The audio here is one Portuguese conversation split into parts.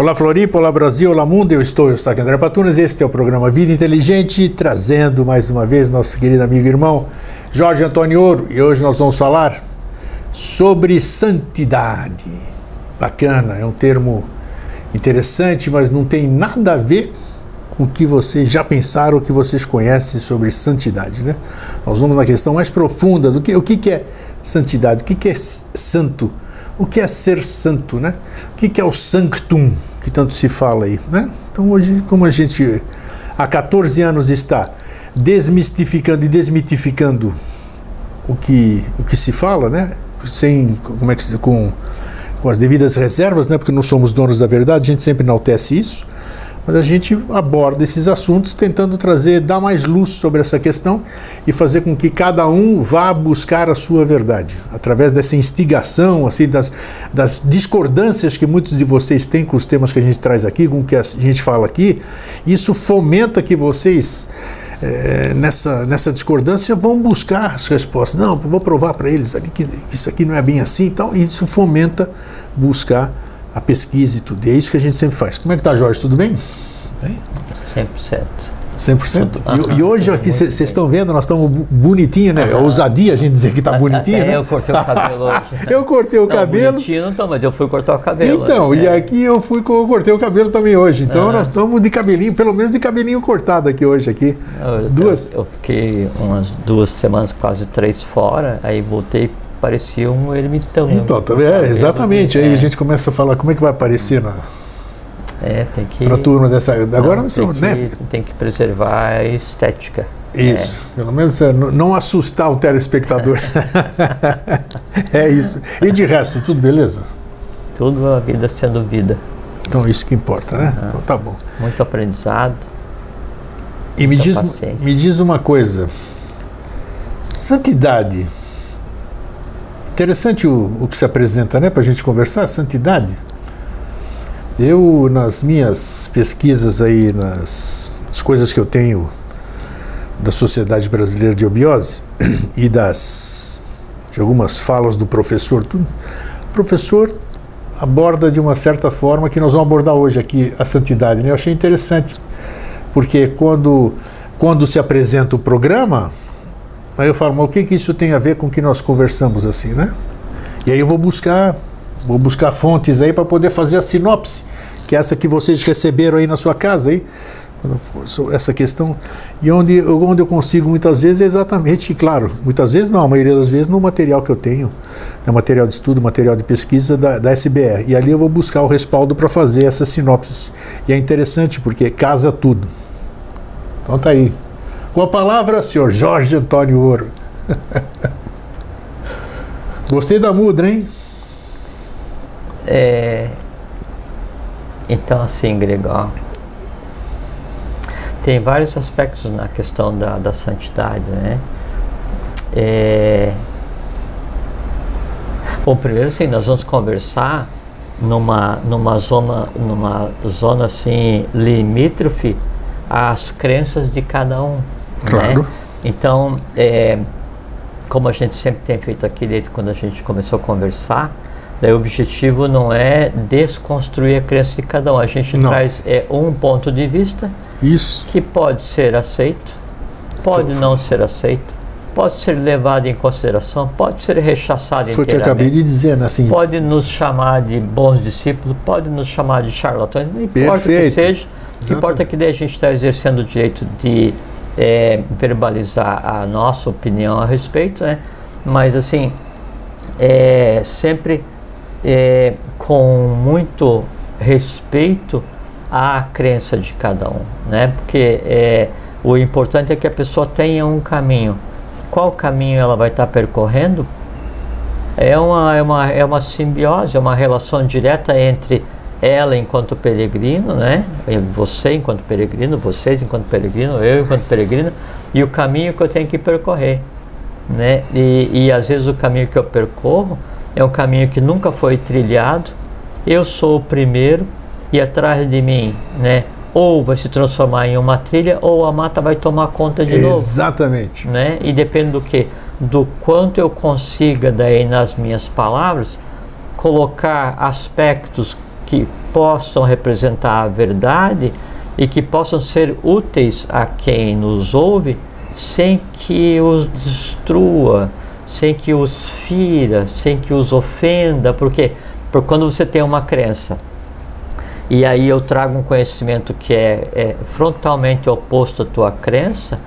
Olá Floripa, olá Brasil, olá mundo, eu estou aqui André Patunas, este é o programa Vida Inteligente, trazendo mais uma vez nosso querido amigo e irmão Jorge Antônio Ouro, e hoje nós vamos falar sobre santidade. Bacana, é um termo interessante, mas não tem nada a ver com o que vocês já pensaram, o que vocês conhecem sobre santidade, né? Nós vamos na questão mais profunda do que o que é santidade, o que é santo, o que é ser santo, né? O que é o sanctum, que tanto se fala aí, né? Então hoje, como a gente há 14 anos está desmistificando e desmitificando o que se fala, né? Com as devidas reservas, né? Porque não somos donos da verdade, a gente sempre enaltece isso, mas a gente aborda esses assuntos tentando dar mais luz sobre essa questão e fazer com que cada um vá buscar a sua verdade, através dessa instigação, assim, das discordâncias que muitos de vocês têm com os temas que a gente traz aqui, com o que a gente fala aqui. Isso fomenta que vocês, nessa discordância, vão buscar as respostas. Não, vou provar para eles ali que isso aqui não é bem assim e tal, e isso fomenta buscar a pesquisa e tudo. E é isso que a gente sempre faz. Como é que tá, Jorge? Tudo bem? 100%. 100%? E hoje aqui, vocês estão vendo, nós estamos bonitinhos, né? É ousadia a gente dizer que está bonitinho, né? Eu cortei o cabelo hoje. Eu cortei o cabelo. Bonitinho não tô, mas eu fui cortar o cabelo. Então, e aqui eu cortei o cabelo também hoje. Então nós estamos de cabelinho, pelo menos de cabelinho cortado aqui hoje. Aqui. Eu fiquei umas 2 semanas, quase 3 fora, aí voltei, parecia um ermitão. Então, exatamente. Aí a gente começa a falar como é que vai aparecer na para a turma dessa. Agora nós somos, né? Tem que preservar a estética. Isso, pelo menos não assustar o telespectador. É isso. E de resto, tudo beleza? Tudo a vida sendo vida. Então isso que importa, né? Então tá bom. Muito aprendizado. E me diz uma coisa. Santidade. Interessante o que se apresenta, né? Para a gente conversar, santidade. Eu, nas minhas pesquisas aí, nas coisas que eu tenho da Sociedade Brasileira de Obiose e de algumas falas do professor, o professor aborda de uma certa forma que nós vamos abordar hoje aqui a santidade, né? Eu achei interessante, porque quando se apresenta o programa, aí eu falo, mas o que isso tem a ver com o que nós conversamos assim, né? E aí eu vou buscar fontes aí para poder fazer a sinopse, que é essa que vocês receberam aí na sua casa, aí, essa questão, e onde eu consigo muitas vezes exatamente, claro, muitas vezes não, a maioria das vezes no material que eu tenho, no material de estudo, material de pesquisa da SBR, e ali eu vou buscar o respaldo para fazer essa sinopse, e é interessante porque casa tudo. Então tá aí. Com a palavra, senhor Jorge Antônio Ouro. Gostei da mudra, hein? Então, assim, Gregor, tem vários aspectos na questão da santidade, né? Bom, primeiro, assim, nós vamos conversar numa zona assim, limítrofe às crenças de cada um. Claro. Né? Então, como a gente sempre tem feito aqui desde quando a gente começou a conversar, daí o objetivo não é desconstruir a crença de cada um. A gente traz um ponto de vista que pode ser aceito, pode não ser aceito, pode ser levado em consideração, pode ser rechaçado inteiramente. Foi o que eu acabei de dizer, né? Assim, pode nos chamar de bons discípulos, pode nos chamar de charlatões, não importa o que seja. O que importa é que daí a gente está exercendo o direito de verbalizar a nossa opinião a respeito, né? Mas assim, sempre com muito respeito à crença de cada um, né? Porque o importante é que a pessoa tenha um caminho. Qual caminho ela vai estar percorrendo? É uma simbiose, é uma relação direta entre ela enquanto peregrino, né? Você enquanto peregrino, vocês enquanto peregrino, eu enquanto peregrino, e o caminho que eu tenho que percorrer, né? E às vezes o caminho que eu percorro é um caminho que nunca foi trilhado. Eu sou o primeiro e atrás de mim, né? Ou vai se transformar em uma trilha ou a mata vai tomar conta de novo. Exatamente. Né? E depende do que? Do quanto eu consiga daí nas minhas palavras colocar aspectos que possam representar a verdade e que possam ser úteis a quem nos ouve, sem que os destrua, sem que os fira, sem que os ofenda. Por quê? Porque quando você tem uma crença, e aí eu trago um conhecimento que é frontalmente oposto à tua crença,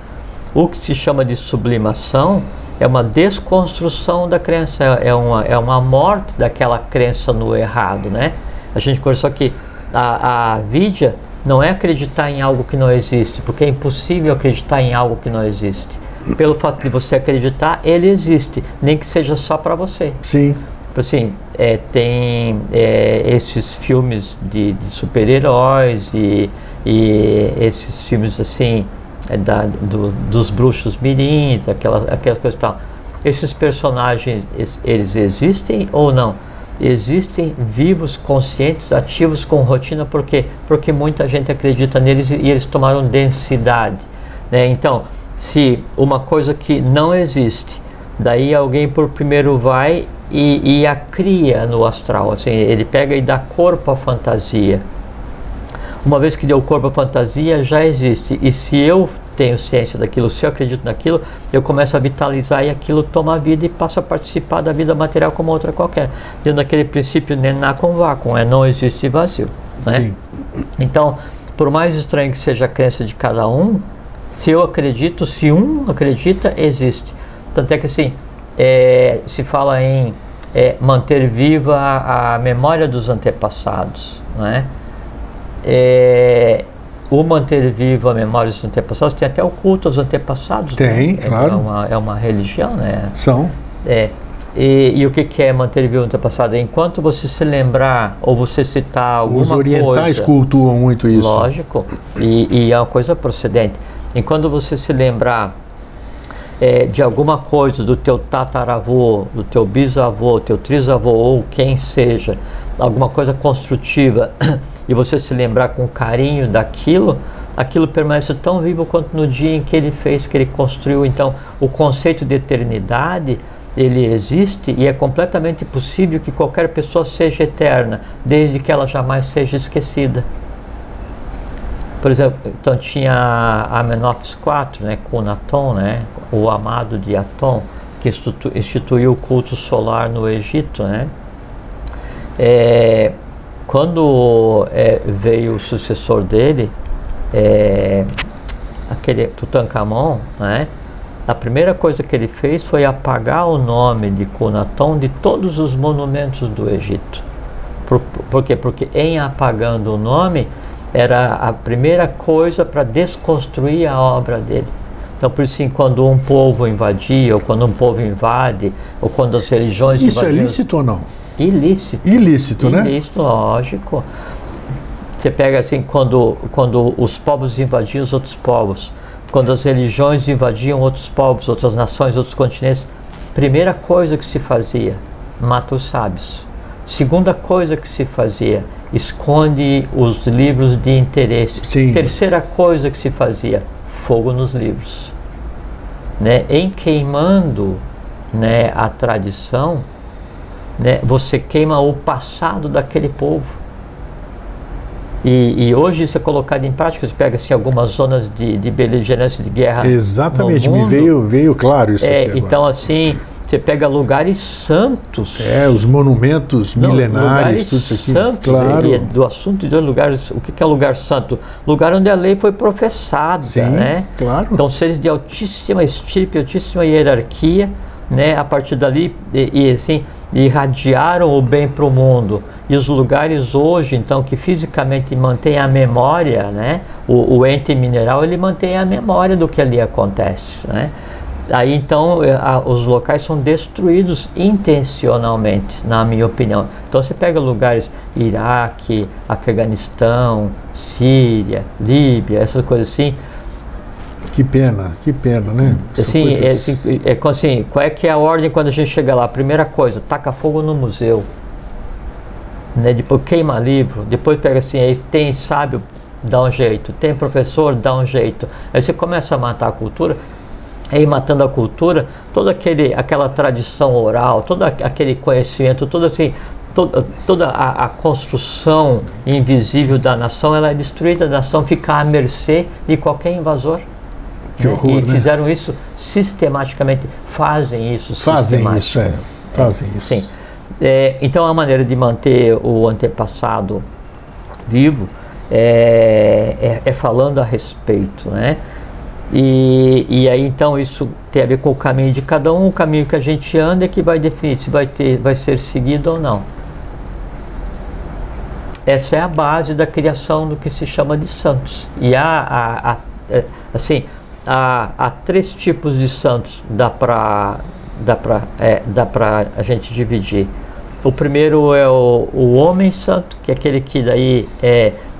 o que se chama de sublimação é uma desconstrução da crença, é uma morte daquela crença no errado, né? A gente conversou que a vidya não é acreditar em algo que não existe, porque é impossível acreditar em algo que não existe. Pelo fato de você acreditar, ele existe, nem que seja só para você. Sim. Assim, tem esses filmes de super-heróis e esses filmes assim dos bruxos mirins, aquelas coisas e tal. Esses personagens, eles existem ou não? Existem vivos, conscientes, ativos com rotina. Por quê? Porque muita gente acredita neles e eles tomaram densidade, né? Então, se uma coisa que não existe, daí alguém por primeiro vai e a cria no astral, assim, ele pega e dá corpo à fantasia. Uma vez que deu corpo à fantasia, já existe. E se eu tenho ciência daquilo, se eu acredito naquilo, eu começo a vitalizar e aquilo toma vida e passa a participar da vida material como outra qualquer. Dentro daquele princípio nenacum vácuum, não existe vazio, né? Sim. Então, por mais estranho que seja a crença de cada um, se eu acredito, se um acredita, existe. Tanto é que assim, se fala em manter viva a memória dos antepassados, né? O manter viva a memória dos antepassados, tem até o culto aos antepassados. Tem, né? claro. É uma religião, né? São. E o que é manter vivo o antepassado? Enquanto você se lembrar ou você citar alguma coisa... Os orientais cultuam muito isso. Lógico, e é uma coisa procedente. Enquanto você se lembrar de alguma coisa do teu tataravô, do teu bisavô, teu trisavô ou quem seja, alguma coisa construtiva, e você se lembrar com carinho daquilo, aquilo permanece tão vivo quanto no dia em que ele fez, que ele construiu. Então, o conceito de eternidade, ele existe e é completamente possível que qualquer pessoa seja eterna, desde que ela jamais seja esquecida. Por exemplo, então tinha Amenófis IV, né, com Aton, né, o amado de Aton, que instituiu o culto solar no Egito, né? Quando veio o sucessor dele, aquele Tutankhamon, né, a primeira coisa que ele fez foi apagar o nome de Kunaton de todos os monumentos do Egito. Por quê? Porque em apagando o nome, era a primeira coisa para desconstruir a obra dele. Então, por isso, quando um povo invadia, ou quando um povo invade, ou quando as religiões Isso invadiam... é lícito ou não? Ilícito. Ilícito, né? Ilícito, lógico. Você pega assim, quando os povos invadiam os outros povos, quando as religiões invadiam outros povos, outras nações, outros continentes, primeira coisa que se fazia, mata os sábios. Segunda coisa que se fazia, esconde os livros de interesse. Sim. Terceira coisa que se fazia, fogo nos livros. Né? Em queimando, né, a tradição, né, você queima o passado daquele povo. E hoje isso é colocado em prática. Você pega assim, algumas zonas de beligerância, de guerra. Exatamente, no mundo. me veio claro isso aqui Então agora. Assim, você pega lugares santos. Os monumentos milenares, tudo isso aqui. Santos, Claro. do assunto de lugares. O que é lugar santo? Lugar onde a lei foi professada. Sim, né? claro. Então, seres de altíssima estirpe, altíssima hierarquia, né? A partir dali, assim, irradiaram o bem para o mundo. E os lugares hoje, então, que fisicamente mantêm a memória, né? O ente mineral, ele mantém a memória do que ali acontece, né? Aí, então, os locais são destruídos intencionalmente, na minha opinião. Então, você pega lugares Iraque, Afeganistão, Síria, Líbia, essas coisas assim. Que pena, né? Assim, assim, qual é que é a ordem quando a gente chega lá? Primeira coisa, taca fogo no museu. Né? Depois queima livro, depois pega assim, aí tem sábio, dá um jeito, tem professor, dá um jeito. Aí você começa a matar a cultura, aí matando a cultura, toda aquela tradição oral, todo aquele conhecimento, todo assim, toda a construção invisível da nação, ela é destruída, a nação fica à mercê de qualquer invasor. Que horror, e né? fizeram isso sistematicamente, fazem isso sistematicamente. Fazem isso. Sim. Então a maneira de manter o antepassado vivo é falando a respeito, né? E aí então isso tem a ver com o caminho de cada um, o caminho que a gente anda é que vai definir se vai ser seguido ou não. Essa é a base da criação do que se chama de santos. E há 3 tipos de santos, dá para a gente dividir. O primeiro é o homem santo, que é aquele que daí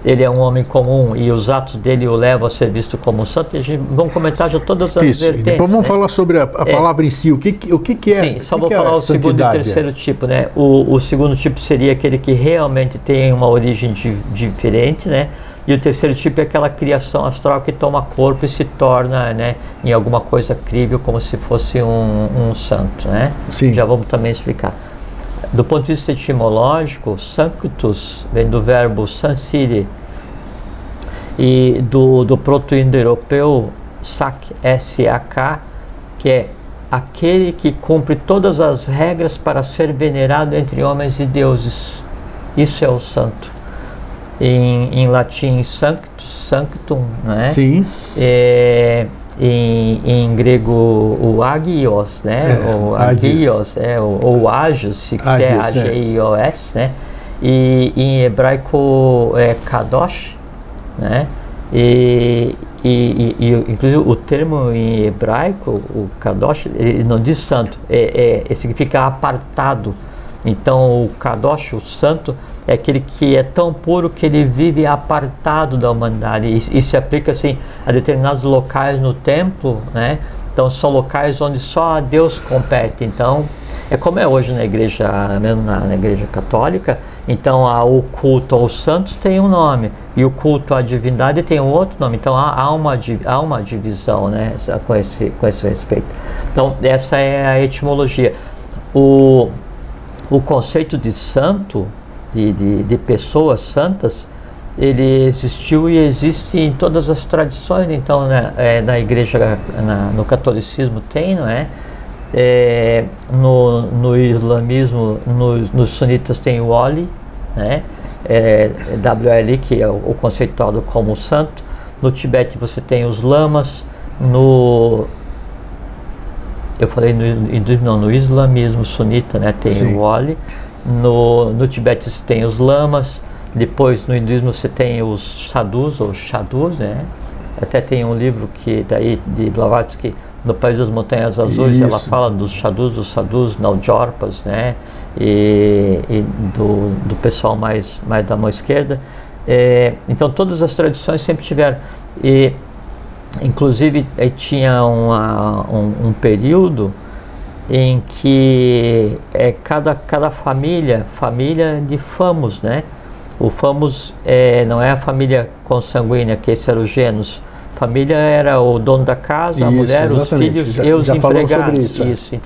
ele é um homem comum e os atos dele o levam a ser visto como um santo. E a gente vamos comentar já todas as vertentes. Depois vamos falar sobre a palavra em si. O que é? Sim, só vou falar o segundo e terceiro tipo, né? O segundo tipo seria aquele que realmente tem uma origem diferente, né? E o terceiro tipo é aquela criação astral que toma corpo e se torna, né, em alguma coisa crível, como se fosse um santo, né? Sim. Já vamos também explicar. Do ponto de vista etimológico, sanctus vem do verbo sancire e do proto-indo-europeu sac, S-A-K, que é aquele que cumpre todas as regras para ser venerado entre homens e deuses. Isso é o santo. Em latim, sanctus, sanctum, né? Sim. Em grego, o agios, né? O agios, ou agios, se quiser, A-G-I-O-S, né? E em hebraico é kadosh, né? E inclusive o termo em hebraico, o kadosh, ele não diz santo, significa apartado. Então o kadosh, o santo, é aquele que é tão puro que ele vive apartado da humanidade. E se aplica assim a determinados locais no templo, né? Então são locais onde só a Deus compete. Então é como é hoje na igreja, mesmo na igreja católica. Então o culto aos santos tem um nome e o culto à divindade tem um outro nome. Então há uma divisão, né, com esse respeito. Então essa é a etimologia. O conceito de santo, de pessoas santas, ele existiu e existe em todas as tradições. Então, né, na igreja, no catolicismo tem, não é? No islamismo, nos sunitas tem o Wali, né? W-A-L, que é o conceituado como santo. No Tibete você tem os lamas. Eu falei no islamismo sunita, né, tem Sim. o Wali. No Tibete você tem os lamas. Depois no hinduísmo você tem os sadhus ou shadus, né? Até tem um livro de Blavatsky, No País das Montanhas Azuis. Isso. Ela fala dos sadhus, naujorpas, né? E do pessoal mais da mão esquerda. Então todas as tradições sempre tiveram. Inclusive tinha um período em que cada família de Famos, né? O Famos não é a família consanguínea, que esse era o genus. Família era o dono da casa, a mulher, os filhos e os empregados. Sobre isso.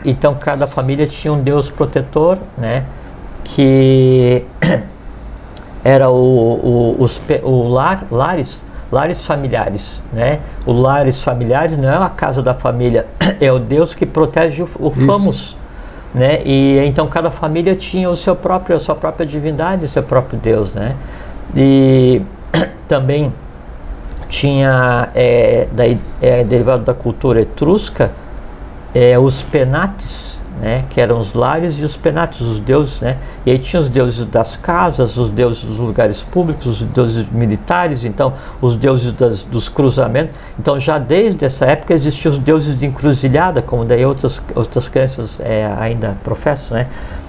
Então cada família tinha um Deus protetor, né? Que era lares familiares, né? O lares familiares não é a casa da família, é o Deus que protege o Famos, né? E então cada família tinha a sua própria divindade, o seu próprio Deus, né? E também tinha derivado da cultura etrusca, os penates, né? Que eram os lares e os penates, os deuses, né? E aí tinha os deuses das casas, os deuses dos lugares públicos, os deuses militares, então os deuses dos cruzamentos. Então já desde essa época existiam os deuses de encruzilhada, como daí outras crenças ainda professam, né?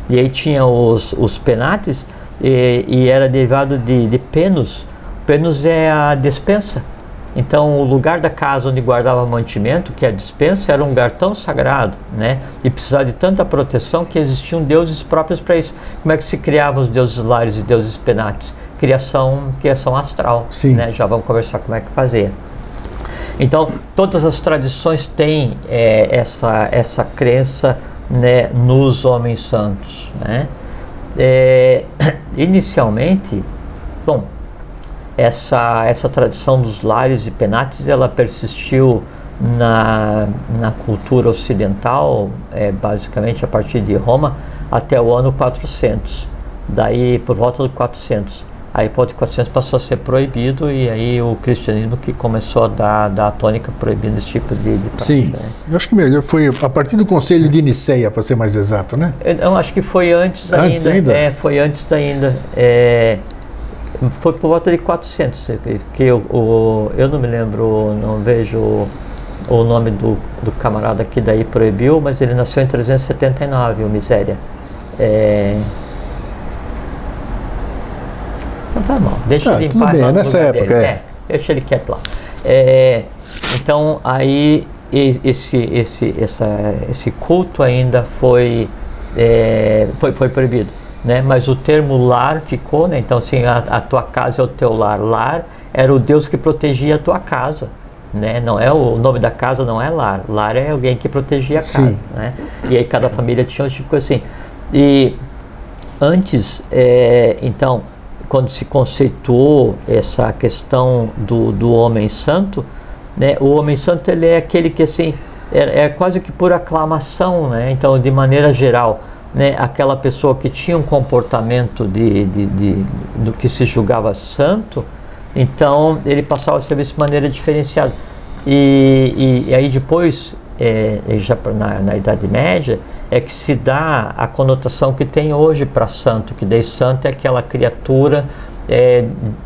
E aí tinha os penates e era derivado de penus. Penus é a despensa. Então o lugar da casa onde guardava mantimento, que é a despensa, era um lugar tão sagrado, né? E precisava de tanta proteção que existiam deuses próprios para isso. Como é que se criavam os deuses lares e deuses penates? Criação astral. Sim. Né? Já vamos conversar como é que fazia. Então todas as tradições têm essa crença né, nos homens santos, né? Inicialmente, bom, essa tradição dos lares e penates, ela persistiu na cultura ocidental, basicamente a partir de Roma, até o ano 400. Daí, por volta do 400, aí por 400 passou a ser proibido, e aí o cristianismo que começou a dar a tônica proibindo esse tipo de prática. Sim, né? Eu acho que melhor foi a partir do Concílio de Niceia, para ser mais exato, né? Eu acho que foi antes ainda. Foi antes ainda. Foi por volta de 400, que eu não me lembro, não vejo o nome do camarada que daí proibiu, mas ele nasceu em 379, o Miséria. Não tá mal, deixa ele em tudo paz. bem, nessa época, deixa ele quieto lá. Então, aí esse culto ainda foi proibido, né? Mas o termo lar ficou, né? Então, assim, a tua casa é o teu lar. Lar era o Deus que protegia a tua casa, né? Não é o nome da casa, não é lar. Lar é alguém que protegia a casa, né? E aí cada família tinha um tipo de coisa assim. E antes, então, quando se conceituou essa questão do homem santo, né? O homem santo, ele é aquele que, assim, é quase que por aclamação, né? Então, de maneira geral, né? Aquela pessoa que tinha um comportamento do que se julgava santo, então ele passava a ser visto de maneira diferenciada. E aí depois, já na Idade Média, é que se dá a conotação que tem hoje para santo, que daí santo é aquela criatura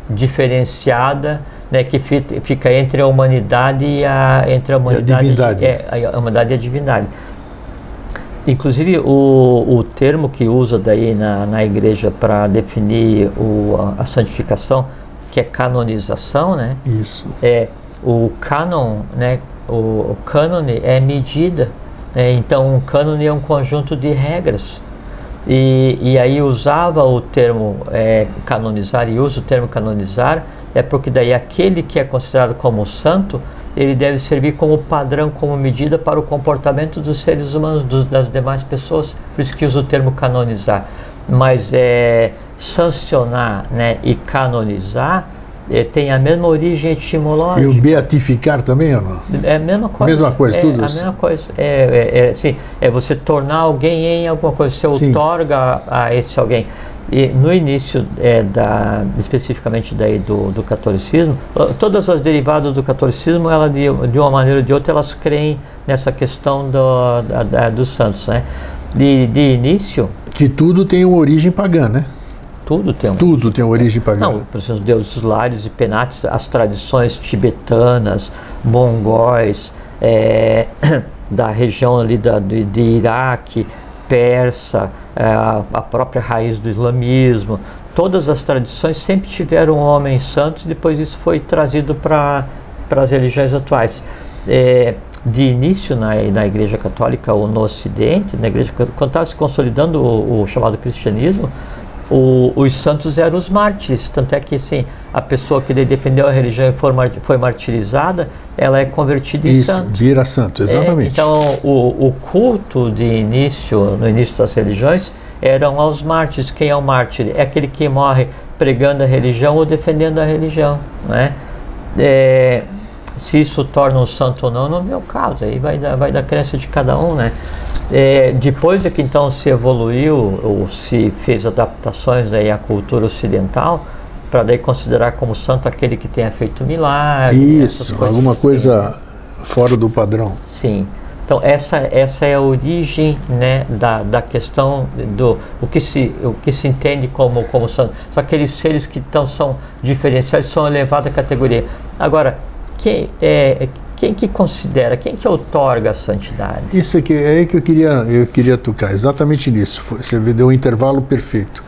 diferenciada, né, que fica entre a humanidade e a divindade. A humanidade e a divindade. Inclusive o termo que usa daí na igreja para definir a santificação, que é canonização, né? Isso. O cânon, né? O cânone é medida, né? Então um cânone é um conjunto de regras. E aí usava o termo canonizar, e usa o termo canonizar, porque daí aquele que é considerado como santo, ele deve servir como padrão, como medida para o comportamento dos seres humanos, das demais pessoas. Por isso que usa o termo canonizar. Mas sancionar, né, e canonizar tem a mesma origem etimológica. E o beatificar também ou não? É a mesma coisa. Mesma coisa, tudo a isso? mesma coisa. Assim, você tornar alguém em alguma coisa, você outorga a esse alguém. E no início, especificamente daí do catolicismo, todas as derivadas do catolicismo, ela de uma maneira ou de outra, elas creem nessa questão dos santos, né? De início... Que tudo tem uma origem pagã, né? Tudo tem uma origem pagã. Não, por exemplo, os deuses lares e penates, as tradições tibetanas, mongóis, da região ali de Iraque, persa, a própria raiz do islamismo, todas as tradições sempre tiveram homens santos, e depois isso foi trazido para as religiões atuais. De início na Igreja Católica, ou no Ocidente, na Igreja, quando estava se consolidando o chamado cristianismo, os santos eram os mártires. Tanto é que, assim, a pessoa que defendeu a religião e foi martirizada, ela é convertida em santo. Isso, vira santo, exatamente. Então, o culto no início das religiões, eram aos mártires. Quem é o mártir? É aquele que morre pregando a religião ou defendendo a religião, né? Se isso torna um santo ou não, no meu caso, aí vai da crença de cada um, né? Depois é que então se evoluiu, ou se fez adaptações aí à cultura ocidental, para daí considerar como santo aquele que tenha feito milagre. Isso, alguma coisa fora do padrão. Sim. Então essa é a origem, né, da questão o que se entende como santo. São aqueles seres que são diferenciados, são elevados à categoria. Agora, quem que considera, quem que outorga a santidade? Isso aqui é aí que eu queria tocar, exatamente nisso. Você deu um intervalo perfeito.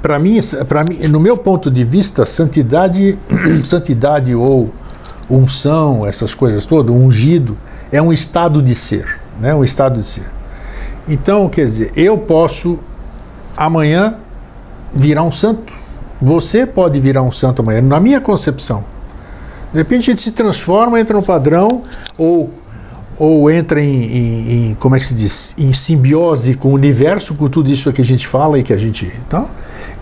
Para mim, no meu ponto de vista, santidade ou unção, essas coisas todas, ungido, é um estado de ser, né? Um estado de ser. Então, quer dizer, eu posso amanhã virar um santo. Você pode virar um santo amanhã, na minha concepção. De repente a gente se transforma, entra no padrão, ou ou entra como é que se diz, em simbiose com o universo, com tudo isso que a gente fala e que a gente... Então,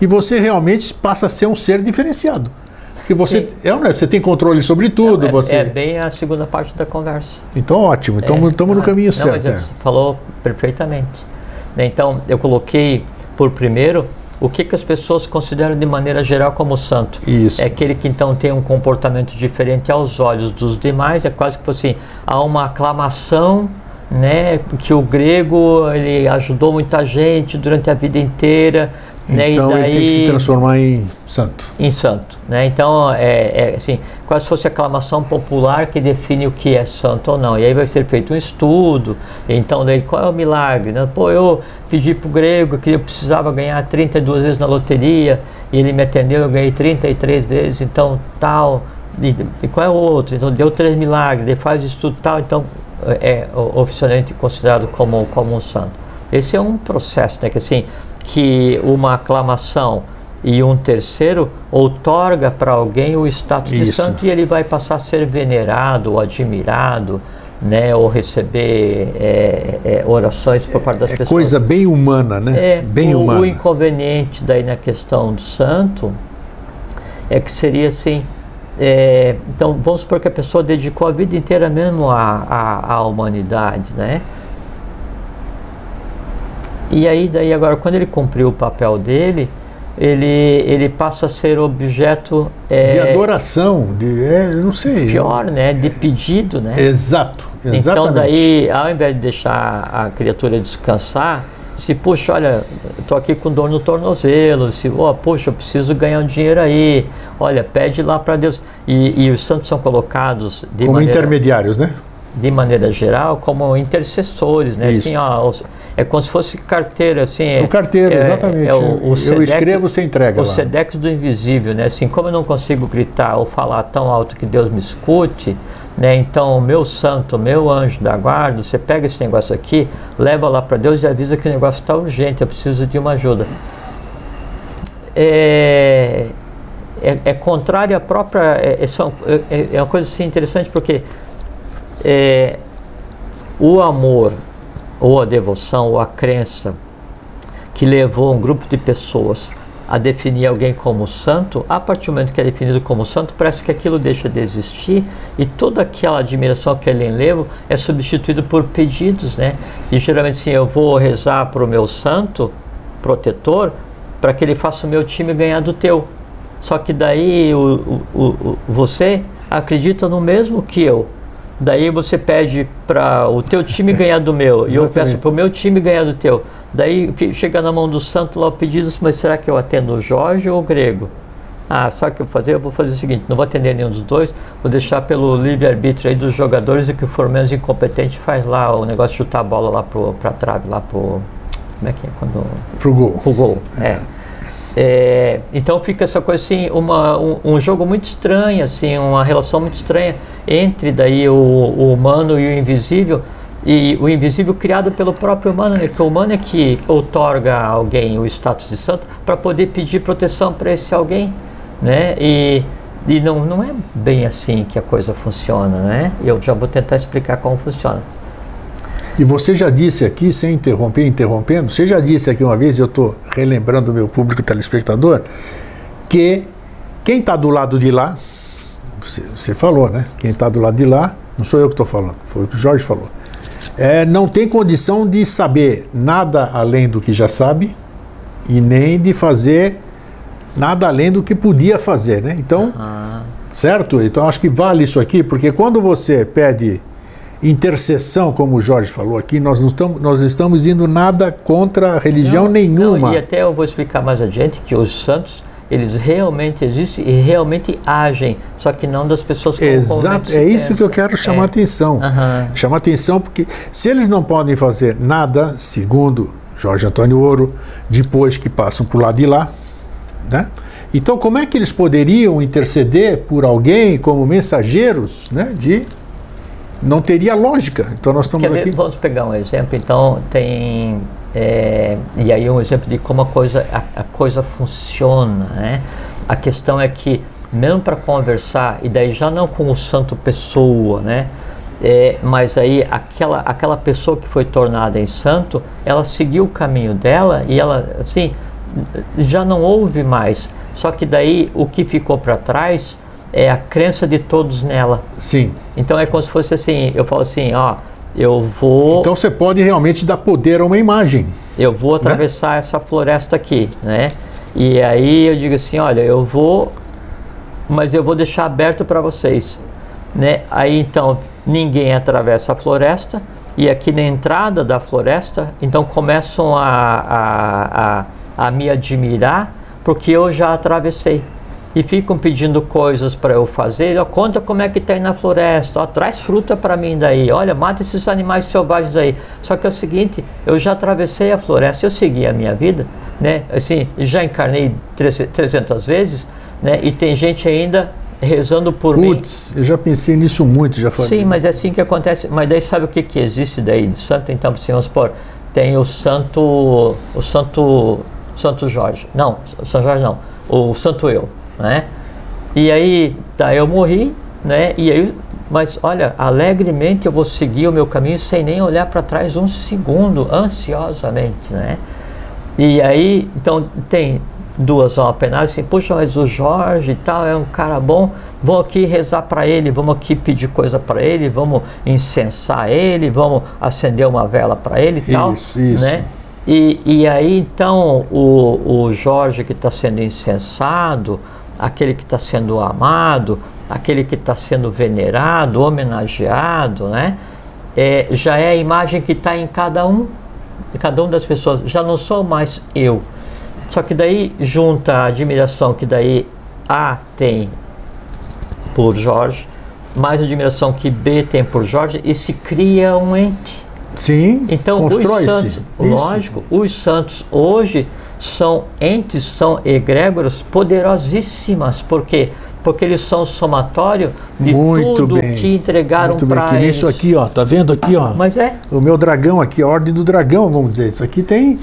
e você realmente passa a ser um ser diferenciado. Porque você, você tem controle sobre tudo. Você... É bem a segunda parte da conversa. Então, ótimo. Então, estamos no caminho certo. Mas você falou perfeitamente. Então, eu coloquei por primeiro o que as pessoas consideram de maneira geral como santo. Isso. É aquele que então tem um comportamento diferente aos olhos dos demais. É quase que assim, há uma aclamação, né, que o grego ele ajudou muita gente durante a vida inteira. Então, né, e daí, ele tem que se transformar em santo. Em santo, né? Então assim, quase se fosse a aclamação popular que define o que é santo ou não. E aí vai ser feito um estudo. Então daí qual é o milagre, né? Pô, eu pedi pro grego que eu precisava ganhar 32 vezes na loteria e ele me atendeu, eu ganhei 33 vezes, então tal. E qual é o outro? Então deu 3 milagres, ele faz estudo tal, então é oficialmente considerado como um santo. Esse é um processo, né? Que assim, que uma aclamação e um terceiro outorga para alguém o status de santo e ele vai passar a ser venerado ou admirado, né, ou receber orações por parte das pessoas. Coisa bem humana, né? Bem humana. O inconveniente daí na questão do santo é que seria assim, então vamos supor que a pessoa dedicou a vida inteira mesmo à humanidade, né? E aí daí agora quando ele cumpriu o papel dele, ele passa a ser objeto de adoração, eu não sei. Pior, né? De pedido, né? Exato, exatamente. Então daí, ao invés de deixar a criatura descansar, se puxa, olha, eu tô aqui com dor no tornozelo, se, puxa, eu preciso ganhar um dinheiro aí, olha, pede lá para Deus. E os santos são colocados como intermediários, né? De maneira geral, como intercessores, né? Assim, é como se fosse carteiro, assim. O carteiro, exatamente. Eu escrevo, você entrega lá. O sedex do invisível, né? Assim, como eu não consigo gritar ou falar tão alto que Deus me escute, né? Então, o meu santo, meu anjo da guarda, você pega esse negócio aqui, leva lá para Deus e avisa que o negócio está urgente, eu preciso de uma ajuda. É contrário à própria... É uma coisa assim interessante porque o amor, ou a devoção, ou a crença que levou um grupo de pessoas a definir alguém como santo, a partir do momento que é definido como santo, parece que aquilo deixa de existir e toda aquela admiração que ele enlevo é substituído por pedidos, né? E geralmente assim, eu vou rezar para o meu santo protetor para que ele faça o meu time ganhar do teu. Só que daí você acredita no mesmo que eu. Daí você pede para o teu time ganhar do meu e eu peço para o meu time ganhar do teu. Daí chega na mão do santo lá o pedido, mas será que eu atendo o Jorge ou o Grego? Sabe o que eu vou fazer? Eu vou fazer o seguinte, não vou atender nenhum dos dois, vou deixar pelo livre-arbítrio aí dos jogadores e que for menos incompetente faz lá o negócio de chutar a bola lá para a trave, lá pro... Como é que é? Pro gol. Pro gol, então fica essa coisa assim, um jogo muito estranho, assim, uma relação muito estranha entre daí o humano e o invisível, e o invisível criado pelo próprio humano, né? Porque o humano é que outorga a alguém o status de santo para poder pedir proteção para esse alguém, né? E não é bem assim que a coisa funciona, né? Eu já vou tentar explicar como funciona. E você já disse aqui, sem interrompendo, você já disse aqui uma vez, eu estou relembrando o meu público telespectador, que quem está do lado de lá, você falou, né? Quem está do lado de lá, não sou eu que estou falando, foi o que o Jorge falou, não tem condição de saber nada além do que já sabe e nem de fazer nada além do que podia fazer, né? Então, certo? Então acho que vale isso aqui, porque quando você pede intercessão, como o Jorge falou aqui, nós estamos indo nada contra religião nenhuma. E até eu vou explicar mais adiante que os santos, eles realmente existem e realmente agem, só que não das pessoas como exato, é isso que eu quero chamar a atenção. Chamar a atenção porque se eles não podem fazer nada, segundo Jorge Antônio Ouro, depois que passam por lá de lá, né? Então como é que eles poderiam interceder por alguém como mensageiros, né, não teria lógica. Então nós estamos aqui... Vamos pegar um exemplo, então tem... e aí um exemplo de como a coisa funciona, né? A questão é que, mesmo para conversar, e daí já não com o santo pessoa, né? Mas aí aquela pessoa que foi tornada em santo, ela seguiu o caminho dela e ela, assim, já não houve mais. Só que daí o que ficou para trás é a crença de todos nela. Sim. Então é como se fosse assim, eu falo assim, ó, eu vou... Então você pode realmente dar poder a uma imagem. Eu vou atravessar essa floresta aqui, né? E aí eu digo assim, olha, eu vou, mas eu vou deixar aberto para vocês, né? Aí então ninguém atravessa a floresta, e aqui na entrada da floresta, então começam a me admirar, porque eu já atravessei. E ficam pedindo coisas para eu fazer. Ó, conta como é que tá aí na floresta. Ó, traz fruta para mim daí. Olha, mata esses animais selvagens aí. Só que é o seguinte, eu já atravessei a floresta, eu segui a minha vida, né? Assim, já encarnei 300 vezes, né? E tem gente ainda rezando por mim. Putz, eu já pensei nisso muito, já falei. Sim, mas é assim que acontece. Mas daí sabe o que existe daí de santo? Então, assim, vamos supor, tem o Santo Jorge. Não, São Jorge não. O Santo Eu. Né? E aí, tá, eu morri, né? E aí, mas olha, alegremente eu vou seguir o meu caminho sem nem olhar para trás um segundo, ansiosamente, né? E aí, então tem duas almas penais assim, puxa, mas o Jorge e tal é um cara bom, vamos aqui rezar para ele, vamos aqui pedir coisa para ele, vamos incensar ele, vamos acender uma vela para ele e tal, isso. Né? E aí então o Jorge que está sendo incensado, aquele que está sendo amado, aquele que está sendo venerado, homenageado, né? Já é a imagem que está em cada um das pessoas. Já não sou mais eu. Só que daí junta a admiração que daí A tem por Jorge, mais a admiração que B tem por Jorge, e se cria um ente. Sim, então, constrói-se. Lógico, os santos hoje são entes, são egrégoras poderosíssimas. Por quê? Porque eles são o somatório de tudo que entregaram para eles. Que nem isso aqui, ó. Tá vendo aqui, ó? Mas o meu dragão aqui, a ordem do dragão, vamos dizer. Isso aqui tem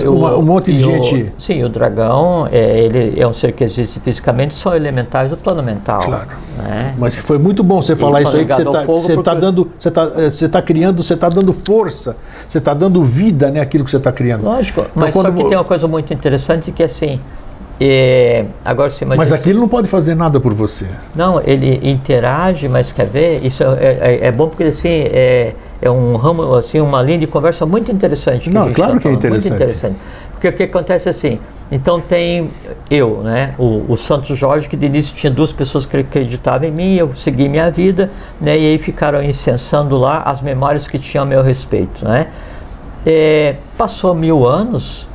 um monte de gente. Sim, o dragão, ele é um ser que existe fisicamente, são elementais do plano mental. Claro. Né? Mas foi muito bom você falar isso aí, que você está criando, você está dando força, você está dando vida, né, aquilo que você está criando. Lógico, então, mas só que tem uma coisa muito interessante que é assim, agora você imagina. Mas aquilo não pode fazer nada por você. Não, ele interage, mas quer ver? Isso é bom porque assim é um ramo, assim, uma linha de conversa muito interessante. Não, claro que é interessante. Muito interessante. Porque o que acontece assim? Então tem eu, né? O Santo Jorge, que de início tinha duas pessoas que acreditavam em mim, eu segui minha vida, né? E aí ficaram incensando lá as memórias que tinham a meu respeito, né? Passou 1000 anos.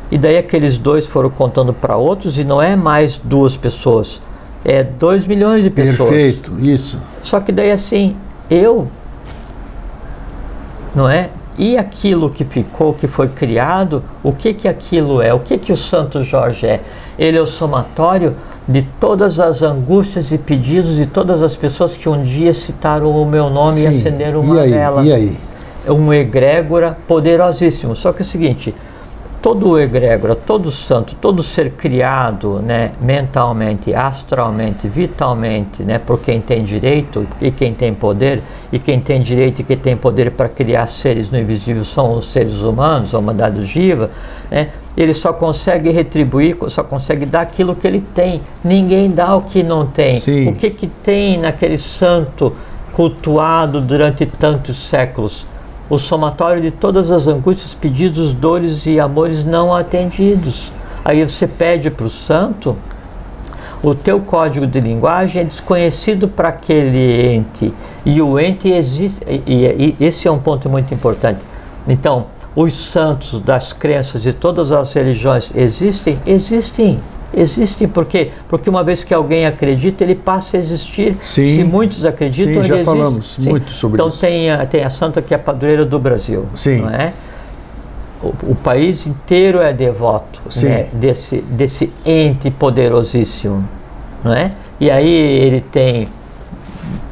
E daí aqueles dois foram contando para outros, e não é mais duas pessoas, é 2 milhões de pessoas. Perfeito, isso. Só que daí assim, eu, não é? E aquilo que ficou, que foi criado, o que aquilo é? O que o Santo Jorge é? Ele é o somatório de todas as angústias e pedidos de todas as pessoas que um dia citaram o meu nome. Sim. E acenderam uma vela. E aí? É um egrégora poderosíssimo. Só que é o seguinte, todo egrégora, todo santo, todo ser criado, né, mentalmente, astralmente, vitalmente, né, por quem tem direito e quem tem poder, e quem tem direito e quem tem poder para criar seres no invisível são os seres humanos, a humanidade viva, né, ele só consegue retribuir, só consegue dar aquilo que ele tem. Ninguém dá o que não tem. Sim. O que tem naquele santo cultuado durante tantos séculos? O somatório de todas as angústias, pedidos, dores e amores não atendidos. Aí você pede para o santo, o teu código de linguagem é desconhecido para aquele ente, e o ente existe, e esse é um ponto muito importante. Então, os santos das crenças de todas as religiões existem? Existem, por quê? Porque uma vez que alguém acredita, ele passa a existir. Sim, se muitos acreditam, sim, ele já existe. falamos muito sobre então, isso. Então tem a santa que é a padroeira do Brasil. Sim. Não é? O país inteiro é devoto, né, desse ente poderosíssimo. Não é? E aí ele tem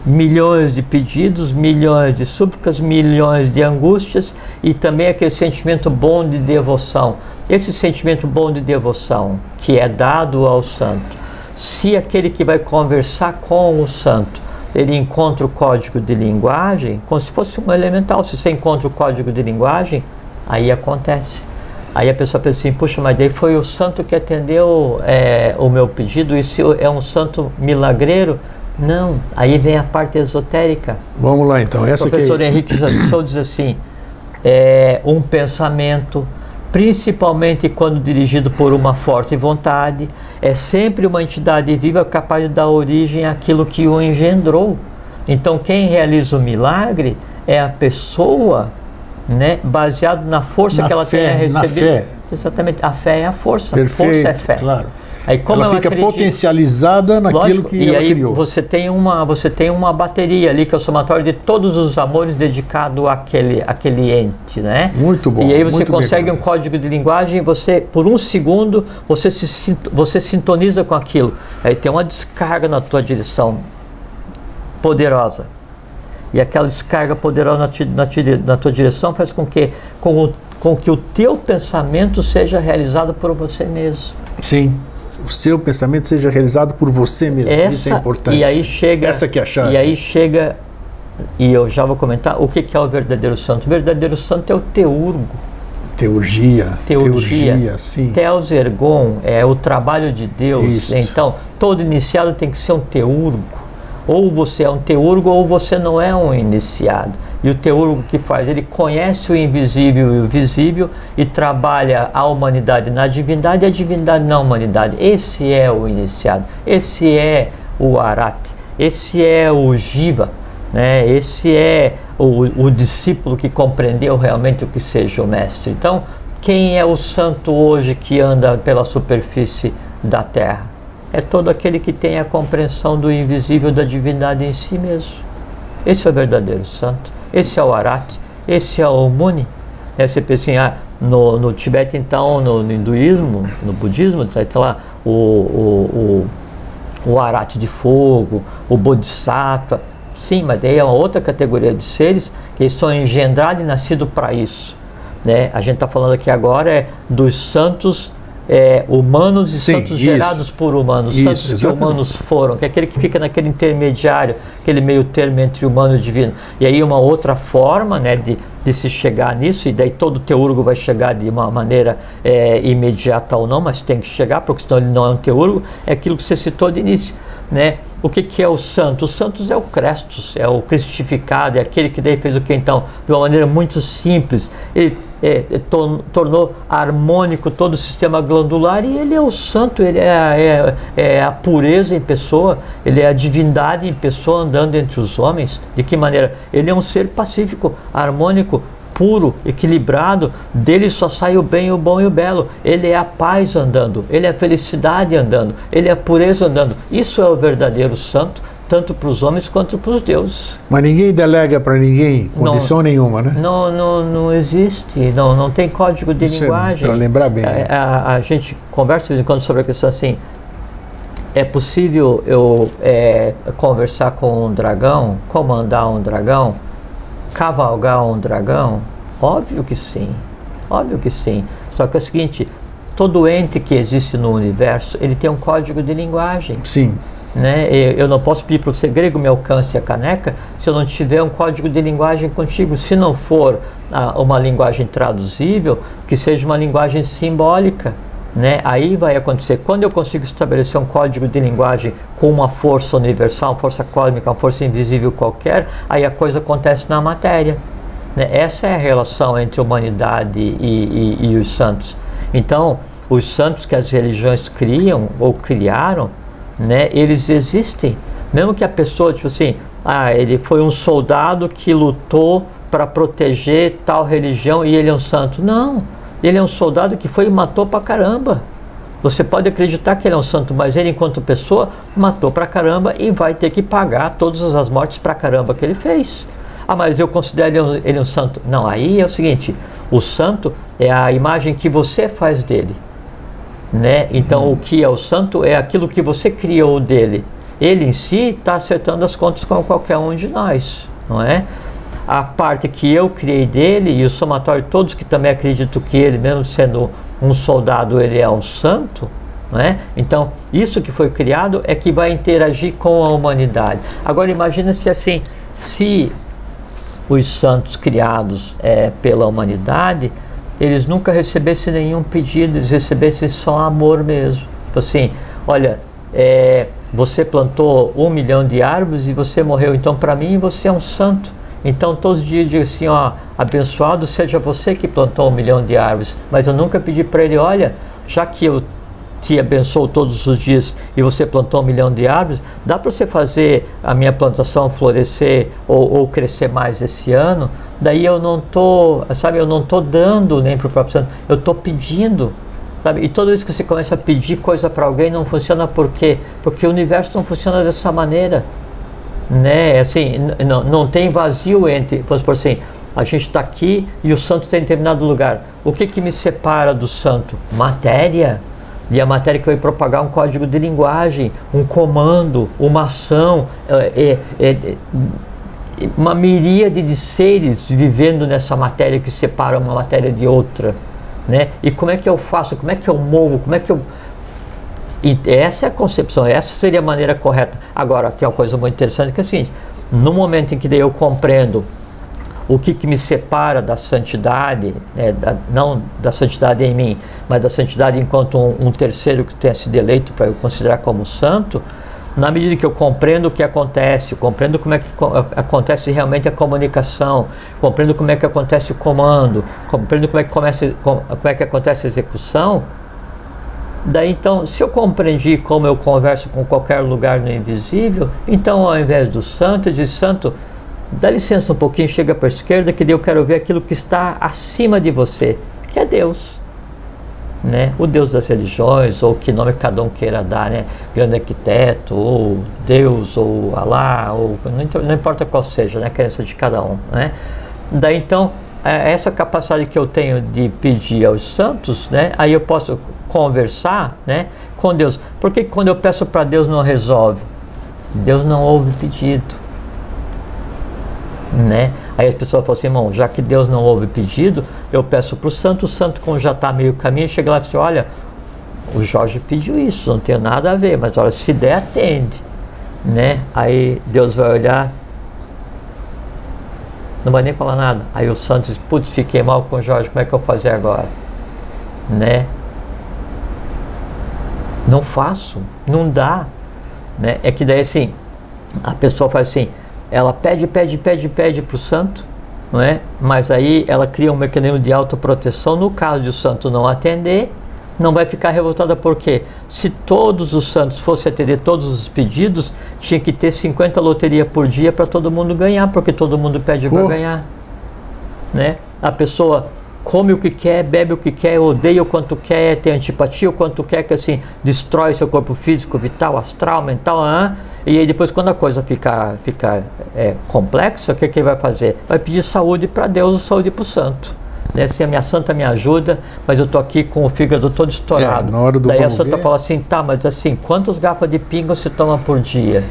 milhões de pedidos, milhões de súplicas, milhões de angústias, e também aquele sentimento bom de devoção. Esse sentimento bom de devoção que é dado ao santo, se aquele que vai conversar com o santo ele encontra o código de linguagem, como se fosse um elemental. Se você encontra o código de linguagem, aí acontece. Aí a pessoa pensa assim, puxa, mas daí foi o santo que atendeu o meu pedido, isso é um santo milagreiro? Não, aí vem a parte esotérica. Vamos lá então. O professor Henrique Jansson diz assim, um pensamento, principalmente quando dirigido por uma forte vontade, é sempre uma entidade viva capaz de dar origem àquilo que o engendrou. Então quem realiza o milagre é a pessoa, né, baseado na força que ela tenha recebido. Na fé. Exatamente, a fé é a força. Perfeito, força é fé. Claro. Aí, como ela fica potencializada naquilo, lógico, que ela criou. Você tem uma bateria ali que é o somatório de todos os amores dedicado àquele ente, né? Muito bom. E aí você consegue um código de linguagem, você por um segundo você sintoniza com aquilo. Aí tem uma descarga na tua direção poderosa. E aquela descarga poderosa na tua direção faz com que o teu pensamento seja realizado por você mesmo. Sim. O seu pensamento seja realizado por você mesmo. Isso é importante. E aí chega, essa que é a chave. E aí chega, e eu já vou comentar, o que é o verdadeiro santo? O verdadeiro santo é o teurgo. Teurgia, sim. Theos ergon é o trabalho de Deus. Isso. Então, todo iniciado tem que ser um teurgo. Ou você é um teurgo ou você não é um iniciado. E o teurgo que faz? Ele conhece o invisível e o visível e trabalha a humanidade na divindade e a divindade na humanidade. Esse é o iniciado, esse é o Arat, esse é o Jiva, né? Esse é o discípulo que compreendeu realmente o que seja o mestre. Então, quem é o santo hoje que anda pela superfície da terra? É todo aquele que tem a compreensão do invisível da divindade em si mesmo. Esse é o verdadeiro santo. Esse é o Arat, esse é o Muni. Você pensa assim, no Tibete, então, no hinduísmo, no budismo, está lá o Arat de fogo, o Bodhisattva. Sim, mas daí é uma outra categoria de seres que são engendrados e nascidos para isso, né? A gente está falando aqui agora dos santos humanos e santos gerados por humanos, santos exatamente. Que humanos foram, que é aquele que fica naquele intermediário, aquele meio termo entre humano e divino. E aí uma outra forma, né, de se chegar nisso, e daí todo teurgo vai chegar de uma maneira imediata ou não, mas tem que chegar, porque senão ele não é um teurgo, é aquilo que você citou de início, né? O que é o santo? O santos é o Crestos, é o cristificado, é aquele que daí fez o que então? De uma maneira muito simples, ele tornou harmônico todo o sistema glandular e ele é o santo, ele é a pureza em pessoa, ele é a divindade em pessoa andando entre os homens. De que maneira? Ele é um ser pacífico, harmônico, puro, equilibrado, dele só sai o bem, o bom e o belo. Ele é a paz andando, ele é a felicidade andando, ele é a pureza andando. Isso é o verdadeiro santo, tanto para os homens quanto para os deuses. Mas ninguém delega para ninguém condição nenhuma, né? Não existe, não tem código de linguagem. Para lembrar bem. A gente conversa de vez em quando sobre a questão assim, é possível eu conversar com um dragão, comandar um dragão, cavalgar um dragão? Óbvio que sim, óbvio que sim. Só que é o seguinte, todo ente que existe no universo, ele tem um código de linguagem. Sim. Né? Eu não posso pedir para você, grego, me alcance a caneca, se eu não tiver um código de linguagem contigo. Se não for uma linguagem traduzível, que seja uma linguagem simbólica, né? Aí vai acontecer, quando eu consigo estabelecer um código de linguagem com uma força universal, uma força cósmica, uma força invisível qualquer, aí a coisa acontece na matéria, né? Essa é a relação entre a humanidade e os santos. Então, os santos que as religiões criam ou criaram, né, eles existem. Mesmo que a pessoa, tipo assim, ele foi um soldado que lutou para proteger tal religião e ele é um santo. Não, ele é um soldado que foi e matou pra caramba. Você pode acreditar que ele é um santo, mas ele, enquanto pessoa, matou pra caramba e vai ter que pagar todas as mortes pra caramba que ele fez. Mas eu considero ele um santo. Não, aí é o seguinte, o santo é a imagem que você faz dele, né? Então o que é o santo é aquilo que você criou dele. Ele em si está acertando as contas com qualquer um de nós, não é? A parte que eu criei dele e o somatório, todos que também acreditam que ele, mesmo sendo um soldado, ele é um santo, não é? Então, isso que foi criado é que vai interagir com a humanidade. Agora, imagina se assim, se os santos criados pela humanidade, eles nunca recebessem nenhum pedido, eles recebessem só amor mesmo. Tipo assim, olha, você plantou 1 milhão de árvores e você morreu, então para mim você é um santo. Então todos os dias digo assim, ó, abençoado seja você que plantou 1 milhão de árvores, mas eu nunca pedi para ele, olha, já que eu te abençoo todos os dias e você plantou 1 milhão de árvores, dá para você fazer a minha plantação florescer ou crescer mais esse ano? Daí eu não tô, sabe, eu não tô dando nem para o próprio santo, eu tô pedindo, sabe? E toda vez que você começa a pedir coisa para alguém, não funciona. Por quê? Porque o universo não funciona dessa maneira, né? Assim, não tem vazio entre, vamos por assim, a gente está aqui e o santo está em determinado lugar. O que me separa do santo? Matéria. E a matéria que vai propagar um código de linguagem, um comando, uma ação, uma miríade de seres vivendo nessa matéria que separa uma matéria de outra, né? E como é que eu faço? Como é que eu movo? Como é que eu... E essa é a concepção, essa seria a maneira correta. Agora, tem uma coisa muito interessante que é o seguinte, no momento em que daí eu compreendo o que me separa da santidade, né, não da santidade em mim, mas da santidade enquanto um terceiro que tenha sido eleito para eu considerar como santo, na medida que eu compreendo o que acontece, compreendo como é que acontece realmente a comunicação, compreendo como é que acontece o comando, compreendo como é que acontece a execução, daí então, se eu compreendi como eu converso com qualquer lugar no invisível, então ao invés do santo, eu digo, santo, dá licença um pouquinho, chega para a esquerda, que daí eu quero ver aquilo que está acima de você, que é Deus, né? O Deus das religiões, ou que nome cada um queira dar, né? Grande arquiteto, ou Deus, ou Alá, ou não importa qual seja, né? A crença de cada um, né? Daí então, essa capacidade que eu tenho de pedir aos santos, né? Aí eu posso conversar, né, com Deus. Porque quando eu peço para Deus não resolve? Deus não ouve pedido, né? Aí as pessoas falam assim, irmão, já que Deus não ouve pedido, eu peço para o santo como já está meio caminho, chega lá e diz, olha, o Jorge pediu isso, não tem nada a ver, mas olha, se der, atende, né? Aí Deus vai olhar, não vai nem falar nada. Aí o santo diz, putz, fiquei mal com o Jorge, como é que eu vou fazer agora? Né? Não faço, não dá, né? É que daí assim, a pessoa faz assim, ela pede para o santo, não é? Mas aí ela cria um mecanismo de autoproteção. No caso de o santo não atender, não vai ficar revoltada. Por quê? Se todos os santos fossem atender todos os pedidos, tinha que ter 50 loterias por dia para todo mundo ganhar, porque todo mundo pede para ganhar, né? A pessoa come o que quer, bebe o que quer, odeia o quanto quer, tem antipatia o quanto quer, que assim, destrói seu corpo físico, vital, astral, mental, e aí depois quando a coisa fica complexa, o que ele vai fazer? Vai pedir saúde para Deus ou saúde para o santo. Né? Assim, a minha santa me ajuda, mas eu tô aqui com o fígado todo estourado. Na hora do daí a santa fala assim, tá, mas assim, quantas garrafas de pinga você toma por dia?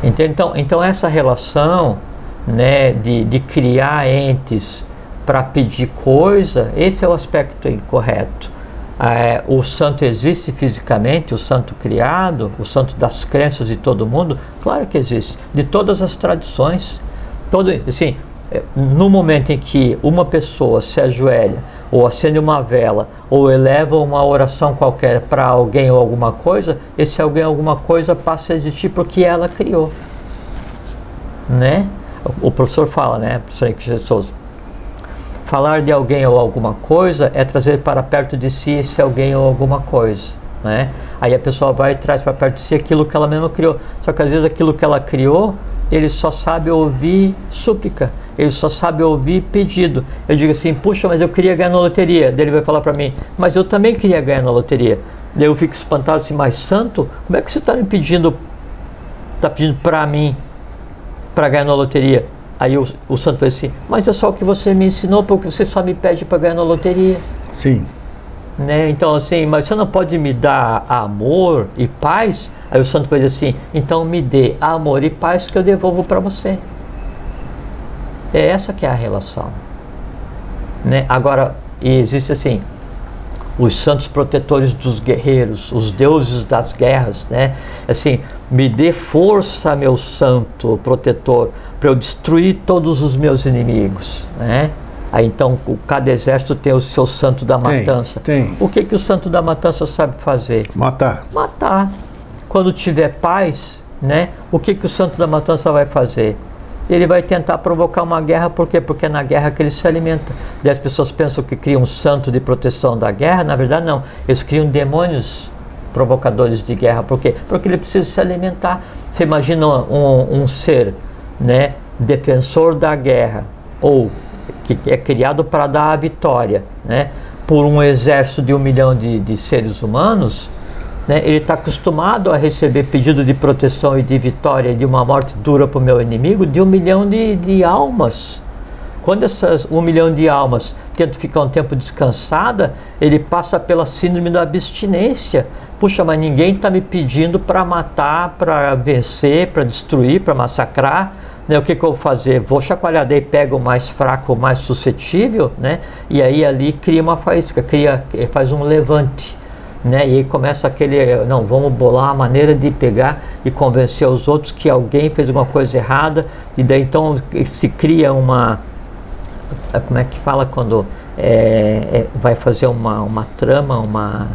Então essa relação, né, de criar entes para pedir coisa, esse é o aspecto incorreto. O santo existe fisicamente, o santo criado, o santo das crenças de todo mundo? Claro que existe, de todas as tradições. Assim, no momento em que uma pessoa se ajoelha, ou acende uma vela, ou eleva uma oração qualquer para alguém ou alguma coisa, esse alguém ou alguma coisa passa a existir porque ela criou, né? O professor fala, né, professor Henrique de Souza, falar de alguém ou alguma coisa é trazer para perto de si esse alguém ou alguma coisa, né? Aí a pessoa vai e traz para perto de si aquilo que ela mesma criou. Só que às vezes aquilo que ela criou, ele só sabe ouvir súplica, ele só sabe ouvir pedido. Eu digo assim, puxa, mas eu queria ganhar na loteria. Daí ele vai falar para mim, mas eu também queria ganhar na loteria. Daí eu fico espantado assim, mas santo, como é que você está me pedindo, está pedindo para mim, para ganhar na loteria? Aí o santo vai assim, mas é só o que você me ensinou, porque você só me pede para ganhar na loteria. Sim. Né? Então assim, mas você não pode me dar amor e paz? Aí o santo vai dizer assim, então me dê amor e paz que eu devolvo para você. É essa que é a relação, né? Agora, existe assim, os santos protetores dos guerreiros, os deuses das guerras, né? Assim, me dê força, meu santo protetor, para eu destruir todos os meus inimigos, né? Aí então cada exército tem o seu santo da matança. Tem. O que o santo da matança sabe fazer? Matar. Matar. Quando tiver paz, né? O que o santo da matança vai fazer? Ele vai tentar provocar uma guerra, por quê? Porque é na guerra que ele se alimenta. Daí as pessoas pensam que criam um santo de proteção da guerra, na verdade não. Eles criam demônios provocadores de guerra. Por quê? Porque ele precisa se alimentar. Você imagina um ser, né, defensor da guerra, ou que é criado para dar a vitória, né, por um exército de 1 milhão de seres humanos, né, ele está acostumado a receber pedido de proteção e de vitória de uma morte dura para o meu inimigo de 1 milhão de almas. Quando essas 1 milhão de almas tentam ficar um tempo descansada, ele passa pela síndrome da abstinência. Puxa, mas ninguém está me pedindo para matar, para vencer, para destruir, para massacrar. Né, o que eu vou fazer? Vou chacoalhar, daí pega o mais fraco, o mais suscetível, né, e aí ali cria uma faísca, faz um levante. Né, e aí começa aquele, não, vamos bolar a maneira de pegar e convencer os outros que alguém fez alguma coisa errada, e daí então se cria uma, como é que fala quando vai fazer uma trama,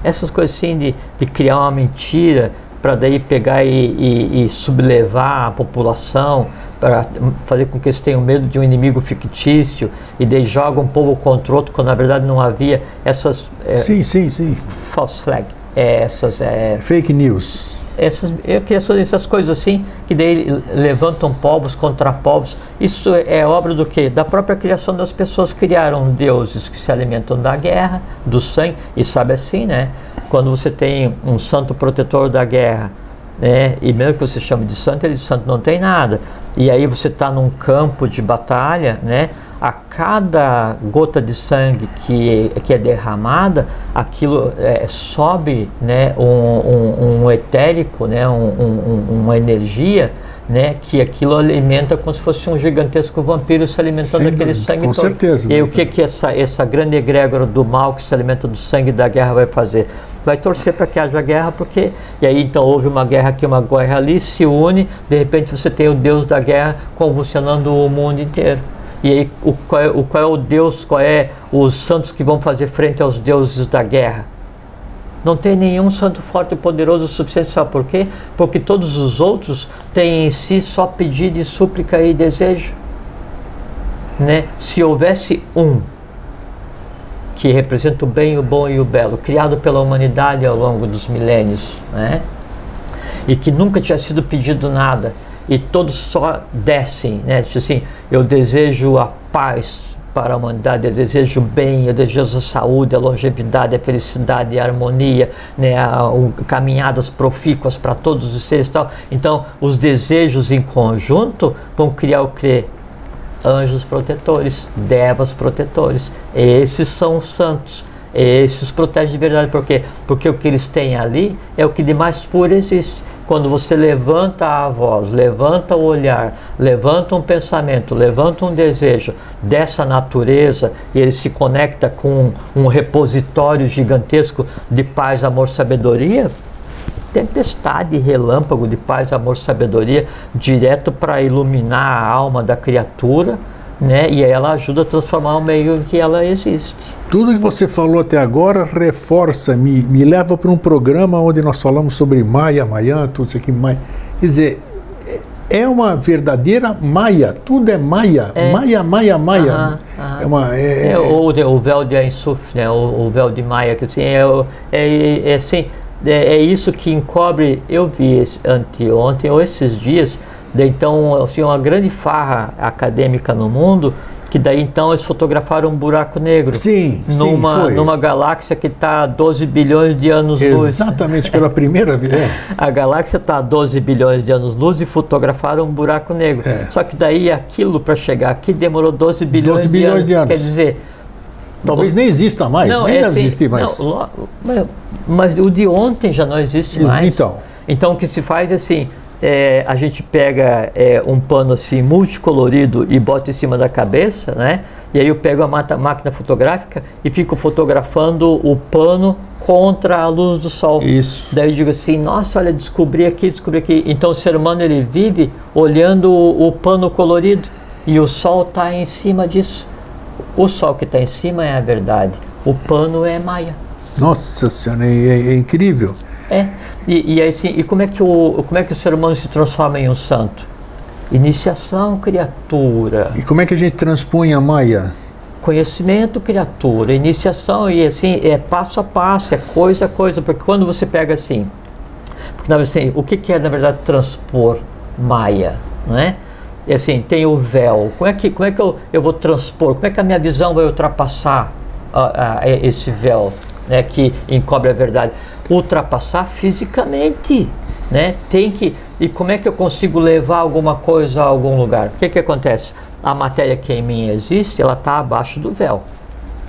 essas coisas assim de criar uma mentira, para daí pegar e sublevar a população, para fazer com que eles tenham medo de um inimigo fictício, e daí jogam um povo contra outro, quando na verdade não havia essas... Sim. False flag. Fake news. Essas coisas assim, que daí levantam povos contra povos. Isso é obra do quê? Da própria criação das pessoas. Criaram deuses que se alimentam da guerra, do sangue, e sabe assim, né? Quando você tem um santo protetor da guerra, né, e mesmo que você chame de santo, ele de santo não tem nada. E aí você está num campo de batalha, né? A cada gota de sangue que é derramada, aquilo sobe, né, um etérico, né, uma energia, né, que aquilo alimenta como se fosse um gigantesco vampiro se alimentando daquele sangue com todo. certeza. E aí, o que essa grande egrégora do mal que se alimenta do sangue da guerra vai fazer? Vai torcer para que haja guerra, porque... E aí então houve uma guerra aqui, uma guerra ali, se une, de repente você tem o Deus da guerra convulsionando o mundo inteiro. E aí qual é o Deus, qual é os santos que vão fazer frente aos deuses da guerra? Não tem nenhum santo forte e poderoso o suficiente, sabe por quê? Porque todos os outros têm em si só pedido e súplica e desejo. Né? Se houvesse um que representa o bem, o bom e o belo, criado pela humanidade ao longo dos milênios, né? E que nunca tinha sido pedido nada, e todos só descem, né? Tipo assim, eu desejo a paz para a humanidade, eu desejo o bem, eu desejo a saúde, a longevidade, a felicidade, a harmonia, né? Caminhadas profícuas para todos os seres e tal. Então, os desejos em conjunto vão criar o quê? Anjos protetores, devas protetores. Esses são os santos. Esses protegem de verdade. Por quê? Porque o que eles têm ali é o que de mais puro existe. Quando você levanta a voz, levanta o olhar, levanta um pensamento, levanta um desejo dessa natureza, e ele se conecta com um repositório gigantesco de paz, amor, sabedoria, tempestade, relâmpago de paz, amor, sabedoria, direto para iluminar a alma da criatura, né? E aí ela ajuda a transformar o meio em que ela existe. Tudo que você falou até agora reforça, me leva para um programa onde nós falamos sobre Maia, Maiã, tudo isso aqui, Maia. Quer dizer, é uma verdadeira Maia, tudo é Maia, Maia. O véu de Ain-Suf, né? O véu de Maia, que assim, assim, é isso que encobre. Eu vi anteontem ou esses dias, então assim, uma grande farra acadêmica no mundo, que daí então eles fotografaram um buraco negro numa galáxia que está a 12 bilhões de anos-luz. Exatamente, pela primeira vez. A galáxia está a 12 bilhões de anos-luz e fotografaram um buraco negro. Só que daí aquilo para chegar aqui demorou 12 bilhões de anos. Quer dizer, talvez nem exista mais, nem deve existir mais. Mas o de ontem já não existe mais. Então o que se faz é assim, a gente pega um pano assim multicolorido e bota em cima da cabeça, né? E aí eu pego a máquina fotográfica e fico fotografando o pano contra a luz do sol. Isso. Daí eu digo assim, nossa, olha, descobri aqui, descobri aqui. Então o ser humano, ele vive olhando o pano colorido e o sol está em cima disso. O sol que está em cima é a verdade, o pano é Maia. Nossa Senhora, é incrível. E assim, e como é que o ser humano se transforma em um santo? Iniciação, criatura. E como é que a gente transpõe a Maia? Conhecimento, criatura. Iniciação, e assim, é passo a passo, é coisa a coisa. Porque quando você pega assim, assim, o que é na verdade transpor Maia, não é? E assim, tem o véu. Como é que eu vou transpor? Como é que a minha visão vai ultrapassar esse véu, né, que encobre a verdade? Ultrapassar fisicamente, né? E como é que eu consigo levar alguma coisa a algum lugar? O que acontece? A matéria que em mim existe, ela está abaixo do véu,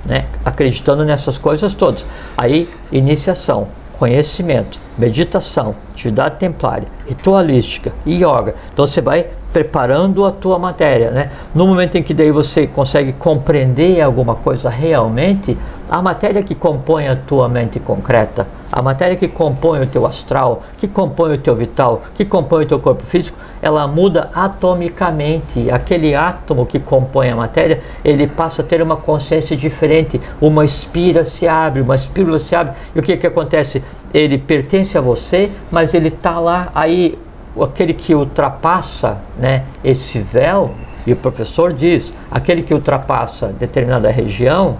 né? Acreditando nessas coisas todas. Aí, iniciação, conhecimento, meditação, atividade templária, ritualística, yoga. Então você vai preparando a tua matéria, né? No momento em que daí você consegue compreender alguma coisa realmente, a matéria que compõe a tua mente concreta, a matéria que compõe o teu astral, que compõe o teu vital, que compõe o teu corpo físico, ela muda atomicamente. Aquele átomo que compõe a matéria, ele passa a ter uma consciência diferente. Uma espira se abre, uma espírula se abre. E o que acontece? Ele pertence a você, mas ele está lá. Aí, aquele que ultrapassa, né, esse véu, e o professor diz, aquele que ultrapassa determinada região,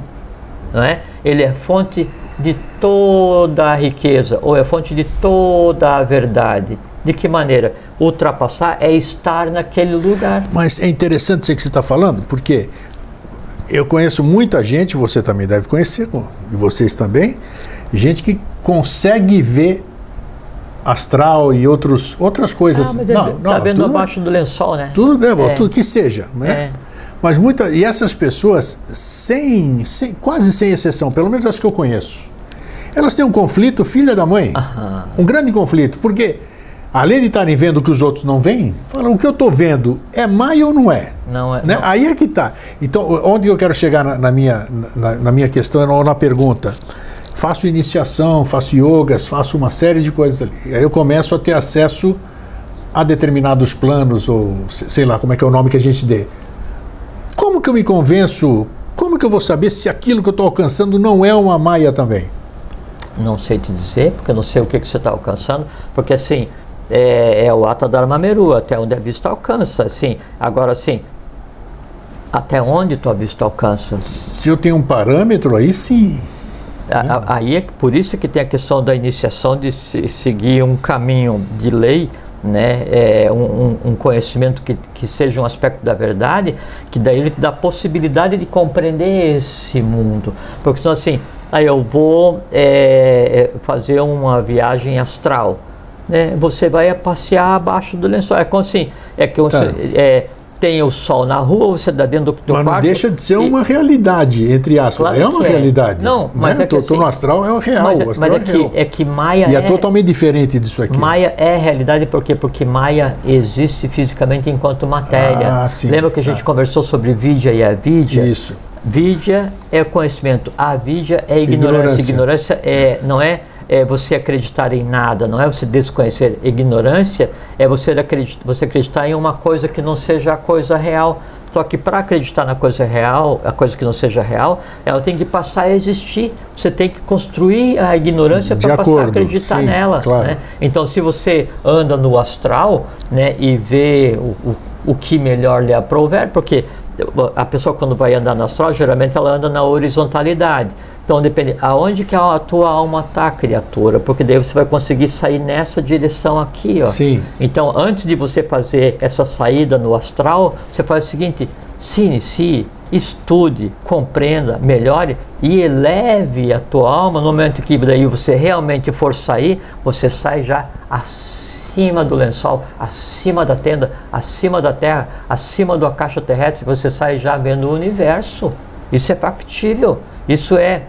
não é? Ele é fonte de toda a riqueza, ou é fonte de toda a verdade. De que maneira? Ultrapassar é estar naquele lugar. Mas é interessante isso que você está falando, porque eu conheço muita gente, você também deve conhecer, e vocês também, gente que consegue ver astral e outras coisas. Mas está vendo abaixo do lençol, né? Tudo bem, tudo que seja, né? Mas e essas pessoas, quase sem exceção, pelo menos as que eu conheço, elas têm um conflito filha da mãe. Um grande conflito, porque além de estarem vendo o que os outros não veem, falam, o que eu estou vendo é Maia ou não é? Não é. Né? Não. Aí é que está. Então, onde eu quero chegar na minha questão, ou na pergunta? Faço iniciação, faço yogas, faço uma série de coisas ali. Aí eu começo a ter acesso a determinados planos, ou sei lá como é que é o nome que a gente dê. Como que eu me convenço? Como que eu vou saber se aquilo que eu estou alcançando não é uma Maia também? Não sei te dizer, porque eu não sei o que você está alcançando, porque assim, é o Ata Dharma Meru, até onde a vista alcança, assim. Agora, assim, até onde tua vista alcança? Se eu tenho um parâmetro, aí sim. Aí é por isso que tem a questão da iniciação, de seguir um caminho de lei, né? Um conhecimento que seja um aspecto da verdade, que daí ele te dá a possibilidade de compreender esse mundo. Porque senão assim, aí eu vou fazer uma viagem astral, né? Você vai passear abaixo do lençol. É como assim, tem o sol na rua, você está dentro do teu quarto. Mas não deixa de ser uma realidade, entre aspas. Claro, é uma realidade. Não, mas né? Tô no astral, é o real. Mas é que Maia e é totalmente diferente disso aqui. Maia é realidade por quê? Porque Maia existe fisicamente enquanto matéria. Sim. Lembra que a gente conversou sobre Vidya e Avidya? Isso. Vidya é conhecimento, Avidya é ignorância. Ignorância não é você acreditar em nada, não é você desconhecer. Ignorância é você acreditar em uma coisa que não seja a coisa real. Só que para acreditar na coisa real, a coisa que não seja real, ela tem que passar a existir. Você tem que construir a ignorância para passar a acreditar nela. Claro. Né? Então, se você anda no astral, né, e vê o que melhor lhe aprouver, porque a pessoa quando vai andar no astral, geralmente ela anda na horizontalidade. Então depende aonde que a tua alma está, criatura, porque daí você vai conseguir sair nessa direção aqui, ó. Sim. Então antes de você fazer essa saída no astral, você faz o seguinte: se inicie, estude, compreenda, melhore e eleve a tua alma. No momento que daí você realmente for sair, você sai já acima do lençol, acima da tenda, acima da terra, acima da caixa terrestre. Você sai já vendo o universo. Isso é factível. Isso é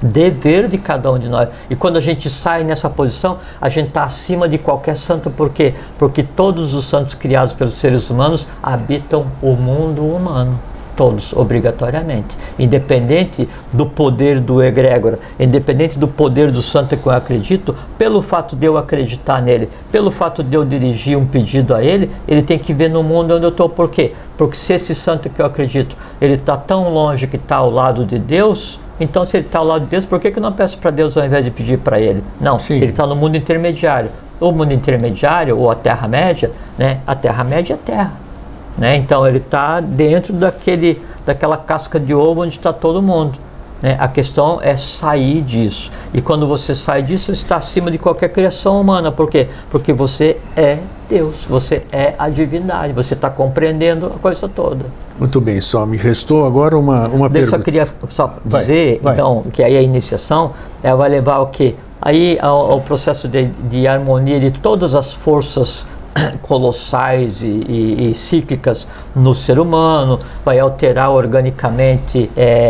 dever de cada um de nós. E quando a gente sai nessa posição, a gente está acima de qualquer santo. Por quê? Porque todos os santos criados pelos seres humanos habitam o mundo humano. Todos, obrigatoriamente. Independente do poder do egrégora, independente do poder do santo que eu acredito, pelo fato de eu acreditar nele, pelo fato de eu dirigir um pedido a ele, ele tem que ver no mundo onde eu estou. Por quê? Porque se esse santo que eu acredito, ele está tão longe que está ao lado de Deus, então se ele está ao lado de Deus, por que eu não peço para Deus ao invés de pedir para ele? Não, Sim. Ele está no mundo intermediário. O mundo intermediário, ou a Terra-média, né? A Terra-média é terra. Né? Então ele está dentro daquela casca de ovo onde está todo mundo. Né? A questão é sair disso. E quando você sai disso, você está acima de qualquer criação humana. Por quê? Porque você é Deus, você é a divindade, você está compreendendo a coisa toda. Muito bem, só me restou agora uma pergunta. Eu só queria dizer, então, que aí a iniciação vai levar o quê? Aí ao processo de harmonia de todas as forças colossais e cíclicas no ser humano, vai alterar organicamente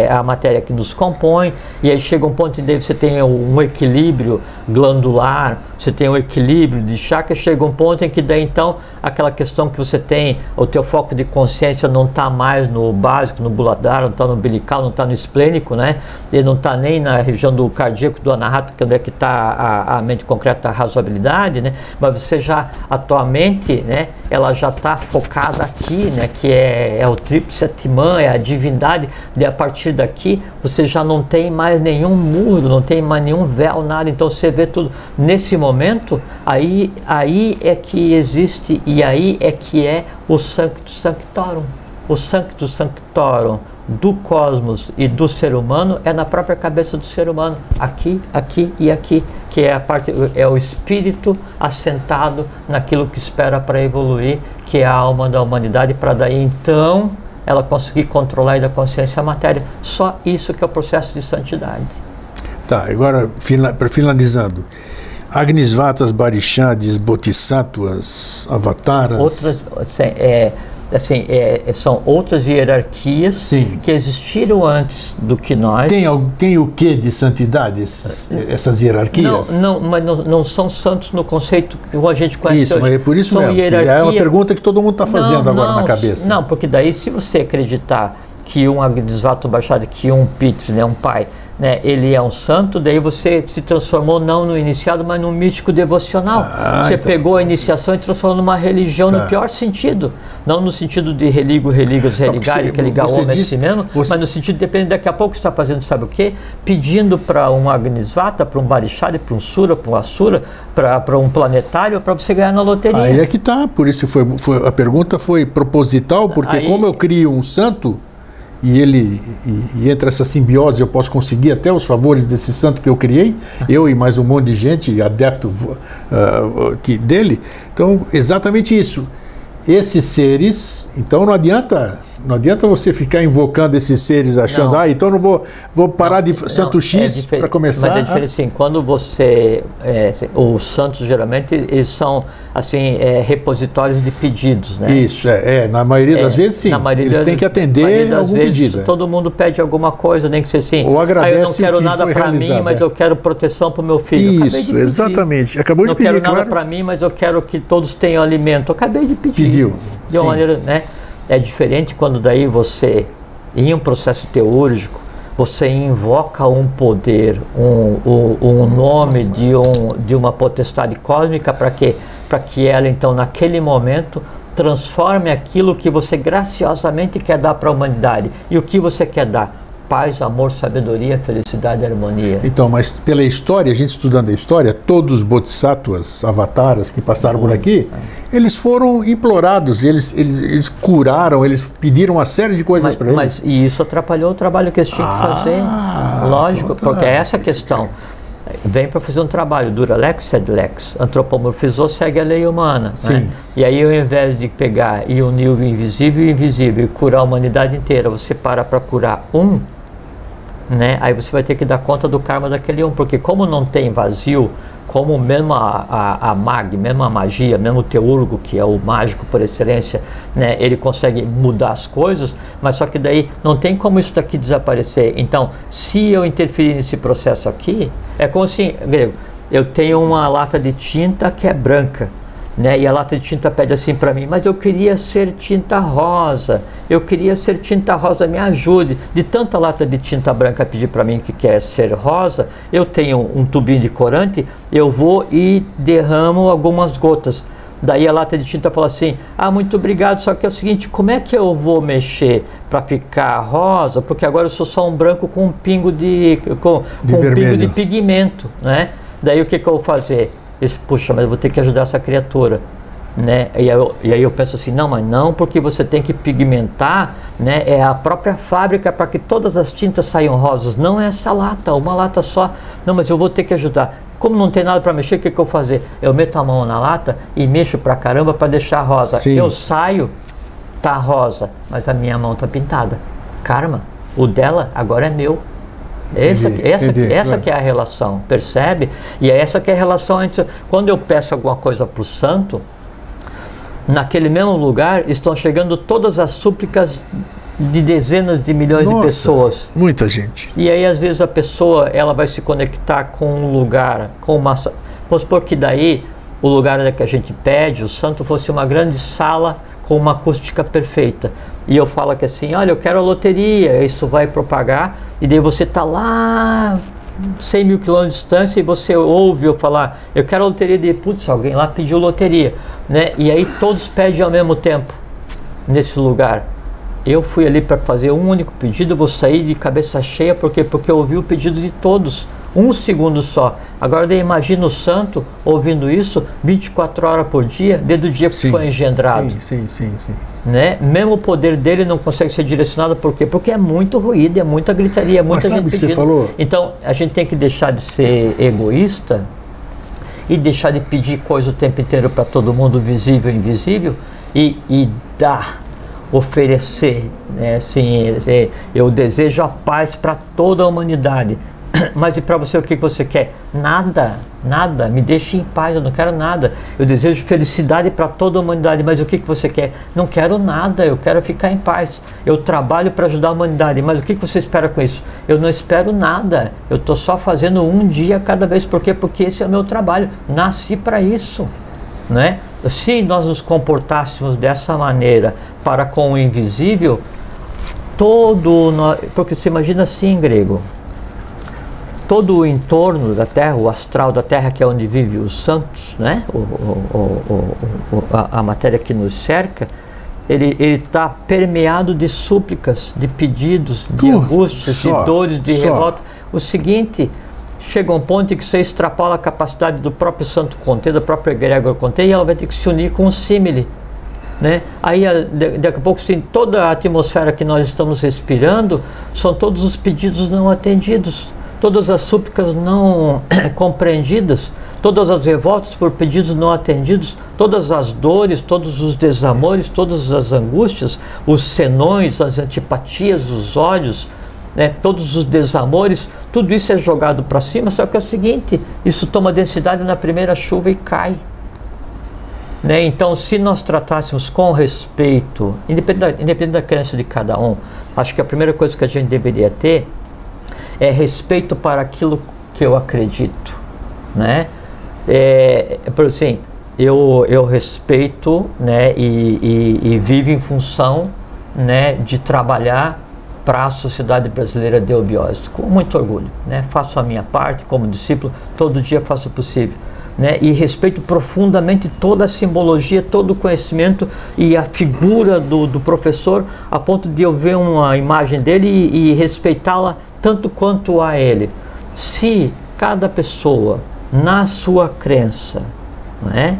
a matéria que nos compõe, e aí chega um ponto em que você tem um equilíbrio glandular, você tem um equilíbrio de chakras, chega um ponto em que daí então aquela questão que você tem, o teu foco de consciência não está mais no básico, no buladar, não está no umbilical, não está no esplênico, né? Ele não está nem na região do cardíaco, do anahata, que é onde é que está a mente concreta, a razoabilidade, né? Mas você já, a tua mente, né, ela já está focada aqui, né, que é o tríplice atman, é a divindade, e a partir daqui você já não tem mais nenhum muro, não tem mais nenhum véu, nada, então você vê tudo. Nesse momento, aí é que existe, e aí é que é o Sanctus Sanctorum. O Sanctus Sanctorum do cosmos e do ser humano é na própria cabeça do ser humano, aqui, aqui e aqui, que é a parte, é o espírito assentado naquilo que espera para evoluir, que é a alma da humanidade, para daí então ela conseguir controlar e da consciência a matéria. Só isso que é o processo de santidade. Tá, agora finalizando. Agnisvatas, Barishadis, Bodhisattvas, Avataras. Outras, são outras hierarquias. Sim. Que existiram antes do que nós. Tem o que de santidade, essas hierarquias? Não, mas não são santos no conceito que a gente conhece. Isso, hoje. mas é por isso mesmo. É uma pergunta que todo mundo está fazendo agora na cabeça. Não, porque daí se você acreditar que um Agnisvata Barishada, que um Pitri, né, um pai, né, ele é um santo, daí você se transformou não no iniciado, mas no místico devocional. Você então pegou a iniciação e transformou numa religião no pior sentido. Não no sentido de religar, que ligar o homem a si mesmo, mas no sentido de depende, daqui a pouco você está fazendo sabe o quê? Pedindo para um Agnisvata, para um Barishada, para um Sura, para um Asura, para um planetário, para você ganhar na loteria. Aí é que tá, por isso a pergunta foi proposital, porque aí, como eu crio um santo, e entre essa simbiose eu posso conseguir até os favores desse santo que eu criei, eu e mais um monte de gente, adepto dele. Então, exatamente isso. Esses seres, então não adianta você ficar invocando esses seres achando, então não vou parar de santo X para começar. Mas é diferente assim, quando você, os santos geralmente eles são assim, repositórios de pedidos, né? Isso, na maioria das vezes sim, eles têm que atender algum pedido. Todo mundo pede alguma coisa, nem que seja assim, ou agradece eu não quero nada para mim, mas eu quero proteção para o meu filho. Isso, exatamente, acabou de pedir, não quero nada para mim, mas eu quero que todos tenham alimento. Eu acabei de pedir. Pediu. De uma maneira, né? É diferente quando daí você, em um processo teúrgico, você invoca um poder, um nome de uma potestade cósmica para quê? Para que ela, então, naquele momento, transforme aquilo que você graciosamente quer dar para a humanidade. E o que você quer dar? Paz, amor, sabedoria, felicidade e harmonia. Então, mas pela história, a gente estudando a história, todos os bodhisattvas, avataras que passaram por aqui, eles foram implorados, eles curaram, eles pediram uma série de coisas para eles. E isso atrapalhou o trabalho que eles tinham que fazer. Lógico, então porque é essa a questão. Vem para fazer um trabalho, dura lex, sed lex, antropomorfizou, segue a lei humana. Sim. Né? E aí, ao invés de pegar e unir o invisível e o invisível e curar a humanidade inteira, você para curar né? Aí você vai ter que dar conta do karma daquele porque como não tem vazio como mesmo a mesmo a magia, mesmo o teúrgico, que é o mágico por excelência, né, ele consegue mudar as coisas, mas só que daí não tem como isso daqui desaparecer. Então, se eu interferir nesse processo aqui, é como assim, Grego, eu tenho uma lata de tinta que é branca, né, e a lata de tinta pede assim para mim, mas eu queria ser tinta rosa, eu queria ser tinta rosa, me ajude. De tanta lata de tinta branca pedir para mim que quer ser rosa, eu tenho um tubinho de corante, eu vou e derramo algumas gotas. Daí a lata de tinta fala assim, ah, muito obrigado, só que é o seguinte, como é que eu vou mexer para ficar rosa? Porque agora eu sou só um branco com um pingo com um pingo de pigmento, né? Daí o que eu vou fazer? Puxa, mas eu vou ter que ajudar essa criatura, né? E aí eu penso assim, não, mas não, porque você tem que pigmentar, né? É a própria fábrica para que todas as tintas saiam rosas, não é essa lata, uma lata só. Não, mas eu vou ter que ajudar. Como não tem nada para mexer, o que eu vou fazer? Eu meto a mão na lata e mexo pra caramba para deixar rosa. Sim. Eu saio, tá rosa, mas a minha mão tá pintada. Karma, o dela agora é meu. Essa que é a relação, percebe? E é essa que é a relação entre... Quando eu peço alguma coisa para o santo, naquele mesmo lugar estão chegando todas as súplicas de dezenas de milhões de pessoas. Muita gente. E aí às vezes a pessoa ela vai se conectar com um lugar, com uma... Vamos supor que daí o lugar que a gente pede, o santo fosse uma grande sala com uma acústica perfeita. E eu falo que assim, olha, eu quero a loteria, isso vai propagar, e daí você está lá 100 mil quilômetros de distância e você ouve eu falar, eu quero a loteria de, putz, alguém lá pediu loteria, né? E aí todos pedem ao mesmo tempo nesse lugar. Eu fui ali para fazer um único pedido, vou sair de cabeça cheia, porque eu ouvi o pedido de todos, um segundo só. Agora daí imagina o santo ouvindo isso 24 horas por dia, desde o dia que foi engendrado. Sim. Né? Mesmo o poder dele não consegue ser direcionado, por quê? Porque é muito ruído, é muita gritaria, muita gente pedindo. Você falou? Então a gente tem que deixar de ser egoísta e deixar de pedir coisa o tempo inteiro para todo mundo, visível e invisível, e dar, oferecer, né? Assim, eu desejo a paz para toda a humanidade. Mas e para você o que você quer? Nada, me deixe em paz, eu não quero nada. Eu desejo felicidade para toda a humanidade, mas o que você quer? Não quero nada, eu quero ficar em paz. Eu trabalho para ajudar a humanidade, mas o que você espera com isso? Eu não espero nada, eu estou só fazendo um dia cada vez. Por quê? Porque esse é o meu trabalho, nasci para isso, né? Se nós nos comportássemos dessa maneira para com o invisível, porque você imagina assim, Grego, todo o entorno da Terra, o astral da Terra, que é onde vivem os santos, né? A matéria que nos cerca, ele está permeado de súplicas, de pedidos, de angústias, de dores, de revolta. O seguinte, chega um ponto em que você extrapola a capacidade do próprio santo conter, da própria egrégora conter, e ela vai ter que se unir com um símile, né? Aí daqui a pouco, sim, toda a atmosfera que nós estamos respirando são todos os pedidos não atendidos, todas as súplicas não compreendidas, todas as revoltas por pedidos não atendidos, todas as dores, todos os desamores, todas as angústias, os senões, as antipatias, os ódios, né, todos os desamores, tudo isso é jogado para cima. Só que é o seguinte, isso toma densidade na primeira chuva e cai, né? Então, se nós tratássemos com respeito, independente da crença de cada um, acho que a primeira coisa que a gente deveria ter é respeito para aquilo que eu acredito, né? Por assim, eu respeito, né, e vivo em função, né, de trabalhar para a Sociedade Brasileira de Eubiose, com muito orgulho, né? Faço a minha parte como discípulo, todo dia faço o possível, né? E respeito profundamente toda a simbologia, todo o conhecimento e a figura do professor, a ponto de eu ver uma imagem dele e respeitá-la tanto quanto a ele. Se cada pessoa, na sua crença, né,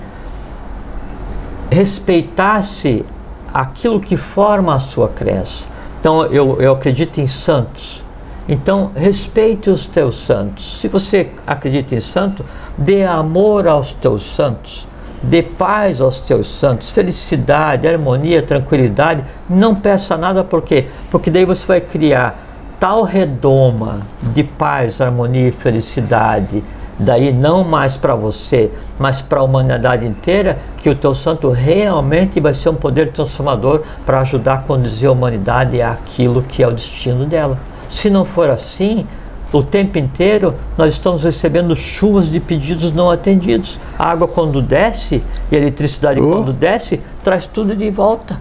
respeitasse aquilo que forma a sua crença. Então eu acredito em santos, então respeite os teus santos. Se você acredita em santo, dê amor aos teus santos, dê paz aos teus santos, felicidade, harmonia, tranquilidade. Não peça nada, por quê? Porque daí você vai criar tal redoma de paz, harmonia e felicidade, daí não mais para você, mas para a humanidade inteira, que o teu santo realmente vai ser um poder transformador para ajudar a conduzir a humanidade àquilo que é o destino dela. Se não for assim, o tempo inteiro nós estamos recebendo chuvas de pedidos não atendidos. A água quando desce e a eletricidade quando desce, traz tudo de volta.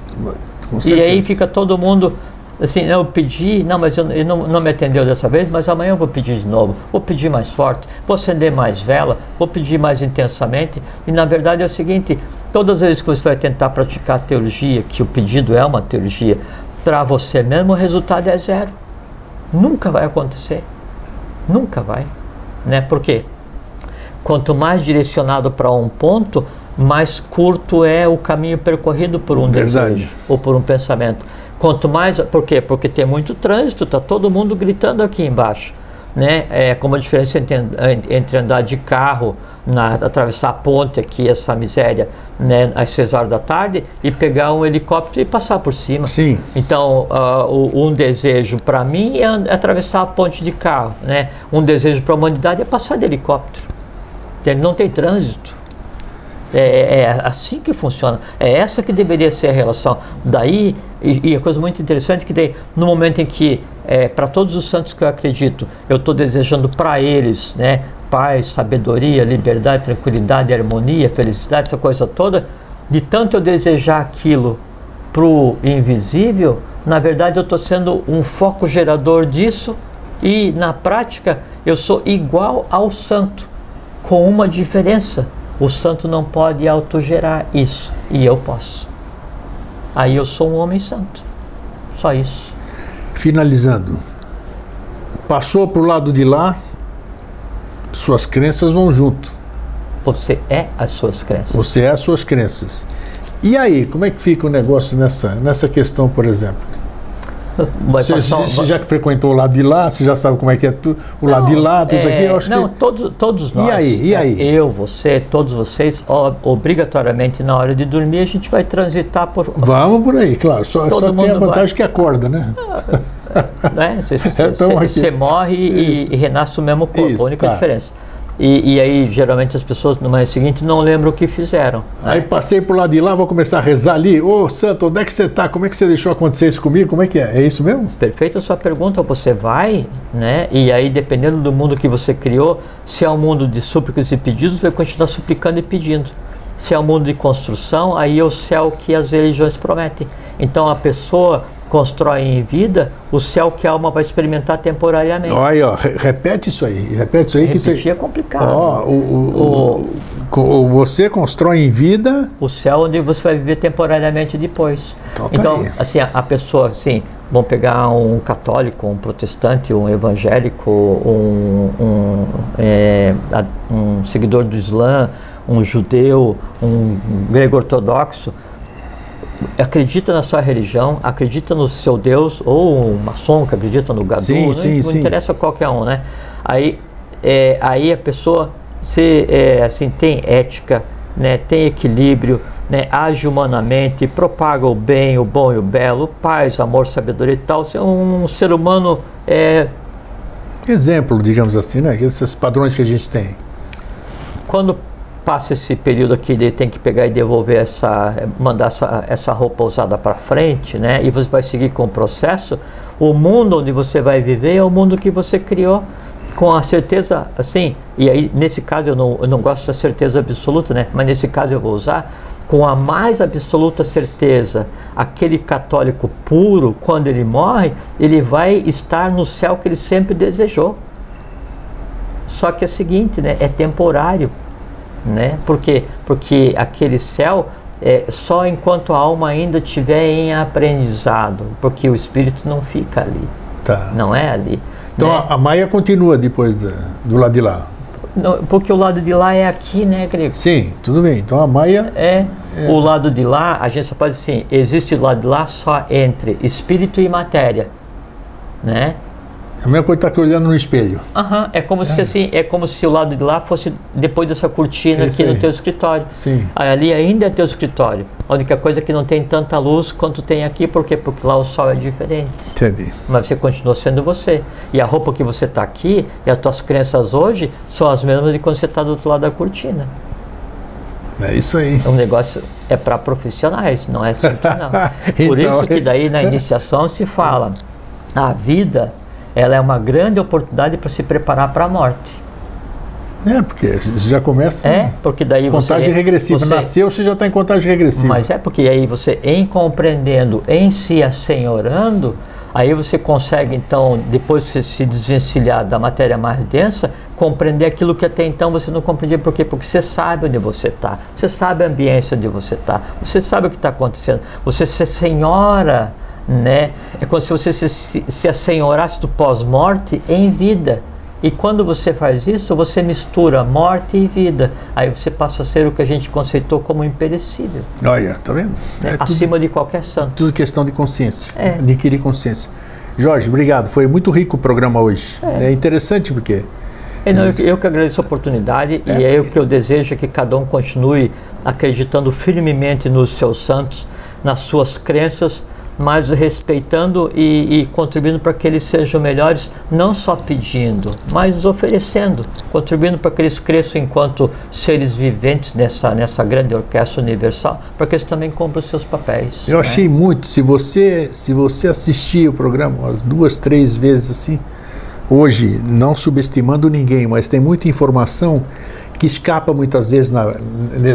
E aí fica todo mundo assim, eu pedi, não, mas ele não me atendeu dessa vez, mas amanhã eu vou pedir de novo, vou pedir mais forte, vou acender mais vela, vou pedir mais intensamente. E na verdade é o seguinte, todas as vezes que você vai tentar praticar a teologia, que o pedido é uma teologia, para você mesmo o resultado é zero. Nunca vai acontecer. Nunca vai, né? Por quê? Quanto mais direcionado para um ponto, mais curto é o caminho percorrido por um desejo ou por um pensamento. Quanto mais, por quê? Porque tem muito trânsito, tá todo mundo gritando aqui embaixo, né? É como a diferença entre andar de carro, atravessar a ponte aqui, essa miséria, né, às 6 horas da tarde, e pegar um helicóptero e passar por cima. Sim. Então, um desejo para mim é atravessar a ponte de carro, né? Um desejo para a humanidade é passar de helicóptero. Não tem trânsito. É assim que funciona. É essa que deveria ser a relação. Daí, e a coisa muito interessante que daí, no momento em que, para todos os santos que eu acredito, eu estou desejando para eles, né, paz, sabedoria, liberdade, tranquilidade, harmonia, felicidade, essa coisa toda, de tanto eu desejar aquilo pro invisível, na verdade eu estou sendo um foco gerador disso, e na prática eu sou igual ao santo, com uma diferença: o santo não pode autogerar isso, e eu posso. Aí eu sou um homem santo, só isso. Finalizando, passou para o lado de lá, suas crenças vão junto. Você é as suas crenças. Você é as suas crenças. E aí, como é que fica o negócio nessa questão, por exemplo? Você já que frequentou o lado de lá, você já sabe como é que é o lado de lá, tudo isso aqui, eu acho não, que... todos nós. E aí? Eu, você, todos vocês, obrigatoriamente na hora de dormir a gente vai transitar por... Vamos por aí, claro. Só tem a vantagem que acorda, né? Né? Você morre e renasce o mesmo corpo, isso, a única diferença. E aí, geralmente, as pessoas no mês seguinte não lembram o que fizeram. Né? Aí passei por lá de lá, vou começar a rezar ali. Ô, santo, onde é que você está? Como é que você deixou acontecer isso comigo? Como é que é? É isso mesmo? Perfeita a sua pergunta. Você vai, né? E aí, dependendo do mundo que você criou, se é um mundo de súplicas e pedidos, vai continuar suplicando e pedindo. Se é um mundo de construção, aí é o céu que as religiões prometem. Então, a pessoa constrói em vida o céu que a alma vai experimentar temporariamente. Olha, repete isso aí. Repete isso aí. Repetir é complicado. Você constrói em vida o céu onde você vai viver temporariamente depois. Então, assim, a pessoa, assim, vamos pegar um católico, um protestante, um evangélico, um seguidor do Islã, um judeu, um grego ortodoxo, acredita na sua religião, acredita no seu Deus, ou um maçom que acredita no Gadu, não interessa qualquer um, né? Aí a pessoa assim, tem ética, né? Tem equilíbrio, né? Age humanamente, propaga o bem, o bom e o belo, paz, amor, sabedoria e tal. É um ser humano exemplo, digamos assim, né? Esses padrões que a gente tem. Quando passa esse período aqui, ele tem que pegar e devolver mandar essa roupa usada para frente, né? E você vai seguir com o processo. O mundo onde você vai viver é o mundo que você criou, com a certeza, assim, e aí nesse caso eu não gosto da certeza absoluta, né? Mas nesse caso eu vou usar com a mais absoluta certeza. Aquele católico puro, quando ele morre, ele vai estar no céu que ele sempre desejou. Só que é o seguinte, né? É temporário. Né? Por quê? Porque aquele céu é só enquanto a alma ainda estiver em aprendizado, porque o espírito não fica ali, não é ali. Então, né? A Maia continua depois do lado de lá? Não, porque o lado de lá é aqui, né, Grego? Sim, tudo bem. Então a Maia... O lado de lá, a gente só pode dizer assim, existe o lado de lá só entre espírito e matéria, né? É a mesma coisa que estar aqui olhando no espelho. É como se assim, é como se o lado de lá fosse depois dessa cortina aqui no teu escritório. Sim. Aí ali ainda é teu escritório. A única coisa que não tem tanta luz quanto tem aqui, por quê? Porque lá o sol é diferente. Entendi. Mas você continua sendo você. E a roupa que você está aqui e as tuas crenças hoje são as mesmas de quando você está do outro lado da cortina. É isso aí. O negócio é para profissionais, não é assim que não. Por Então, isso que daí na iniciação se fala, a vida, ela é uma grande oportunidade para se preparar para a morte. Porque já começa porque daí contagem regressiva. Nasceu, você já está em contagem regressiva. Mas porque aí você, em compreendendo, em se assenhorando, aí você consegue, então, depois que você se desvencilhar da matéria mais densa, compreender aquilo que até então você não compreendia. Por quê? Porque você sabe onde você está, você sabe a ambiência onde você está, você sabe o que está acontecendo, você se assenhora, né? É como se você se assenhorasse do pós-morte em vida. E quando você faz isso, você mistura morte e vida. Aí você passa a ser o que a gente conceitou como imperecível. Olha, tá vendo? Acima de qualquer santo. Tudo questão de consciência, adquirir consciência. Jorge, obrigado. Foi muito rico o programa hoje. É interessante porque... Eu que agradeço a oportunidade e é o que eu desejo, que cada um continue acreditando firmemente nos seus santos, nas suas crenças, mas respeitando e contribuindo para que eles sejam melhores, não só pedindo, mas oferecendo, contribuindo para que eles cresçam enquanto seres viventes nessa grande orquestra universal, para que eles também cumprem os seus papéis. Eu achei muito, se você assistir o programa umas 2, 3 vezes assim, hoje, não subestimando ninguém, mas tem muita informação que escapa muitas vezes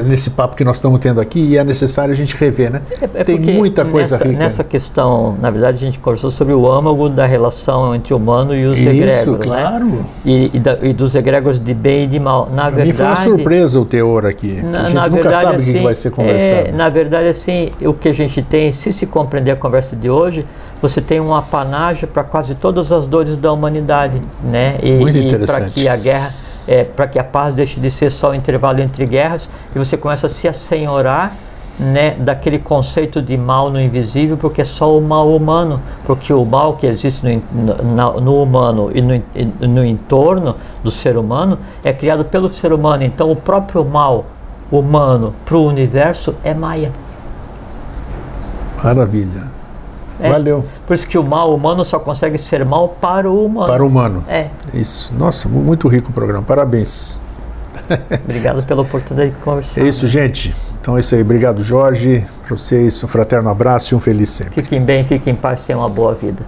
nesse papo que nós estamos tendo aqui, e é necessário a gente rever, né? Tem muita coisa rica. Nessa questão, na verdade, a gente conversou sobre o âmago da relação entre o humano e os egregores. Isso, claro. Né? E dos egregores de bem e de mal. Na verdade, mim foi uma surpresa o teor aqui. A gente nunca sabe o que vai ser conversado. Na verdade, assim, o que a gente tem, se compreender a conversa de hoje, você tem um apanágio para quase todas as dores da humanidade, né? Muito interessante. Para que a guerra... para que a paz deixe de ser só o intervalo entre guerras, e você começa a se assenhorar, né, daquele conceito de mal no invisível, porque é só o mal humano, porque o mal que existe no humano e no entorno do ser humano é criado pelo ser humano. Então o próprio mal humano para o universo é Maia. Maravilha. Valeu. Por isso que o mal humano só consegue ser mal para o humano. Para o humano. Isso. Nossa, muito rico o programa. Parabéns. Obrigado pela oportunidade de conversar. É isso, gente. Então é isso aí. Obrigado, Jorge. Para vocês, um fraterno abraço e um feliz sempre. Fiquem bem, fiquem em paz, tenham uma boa vida.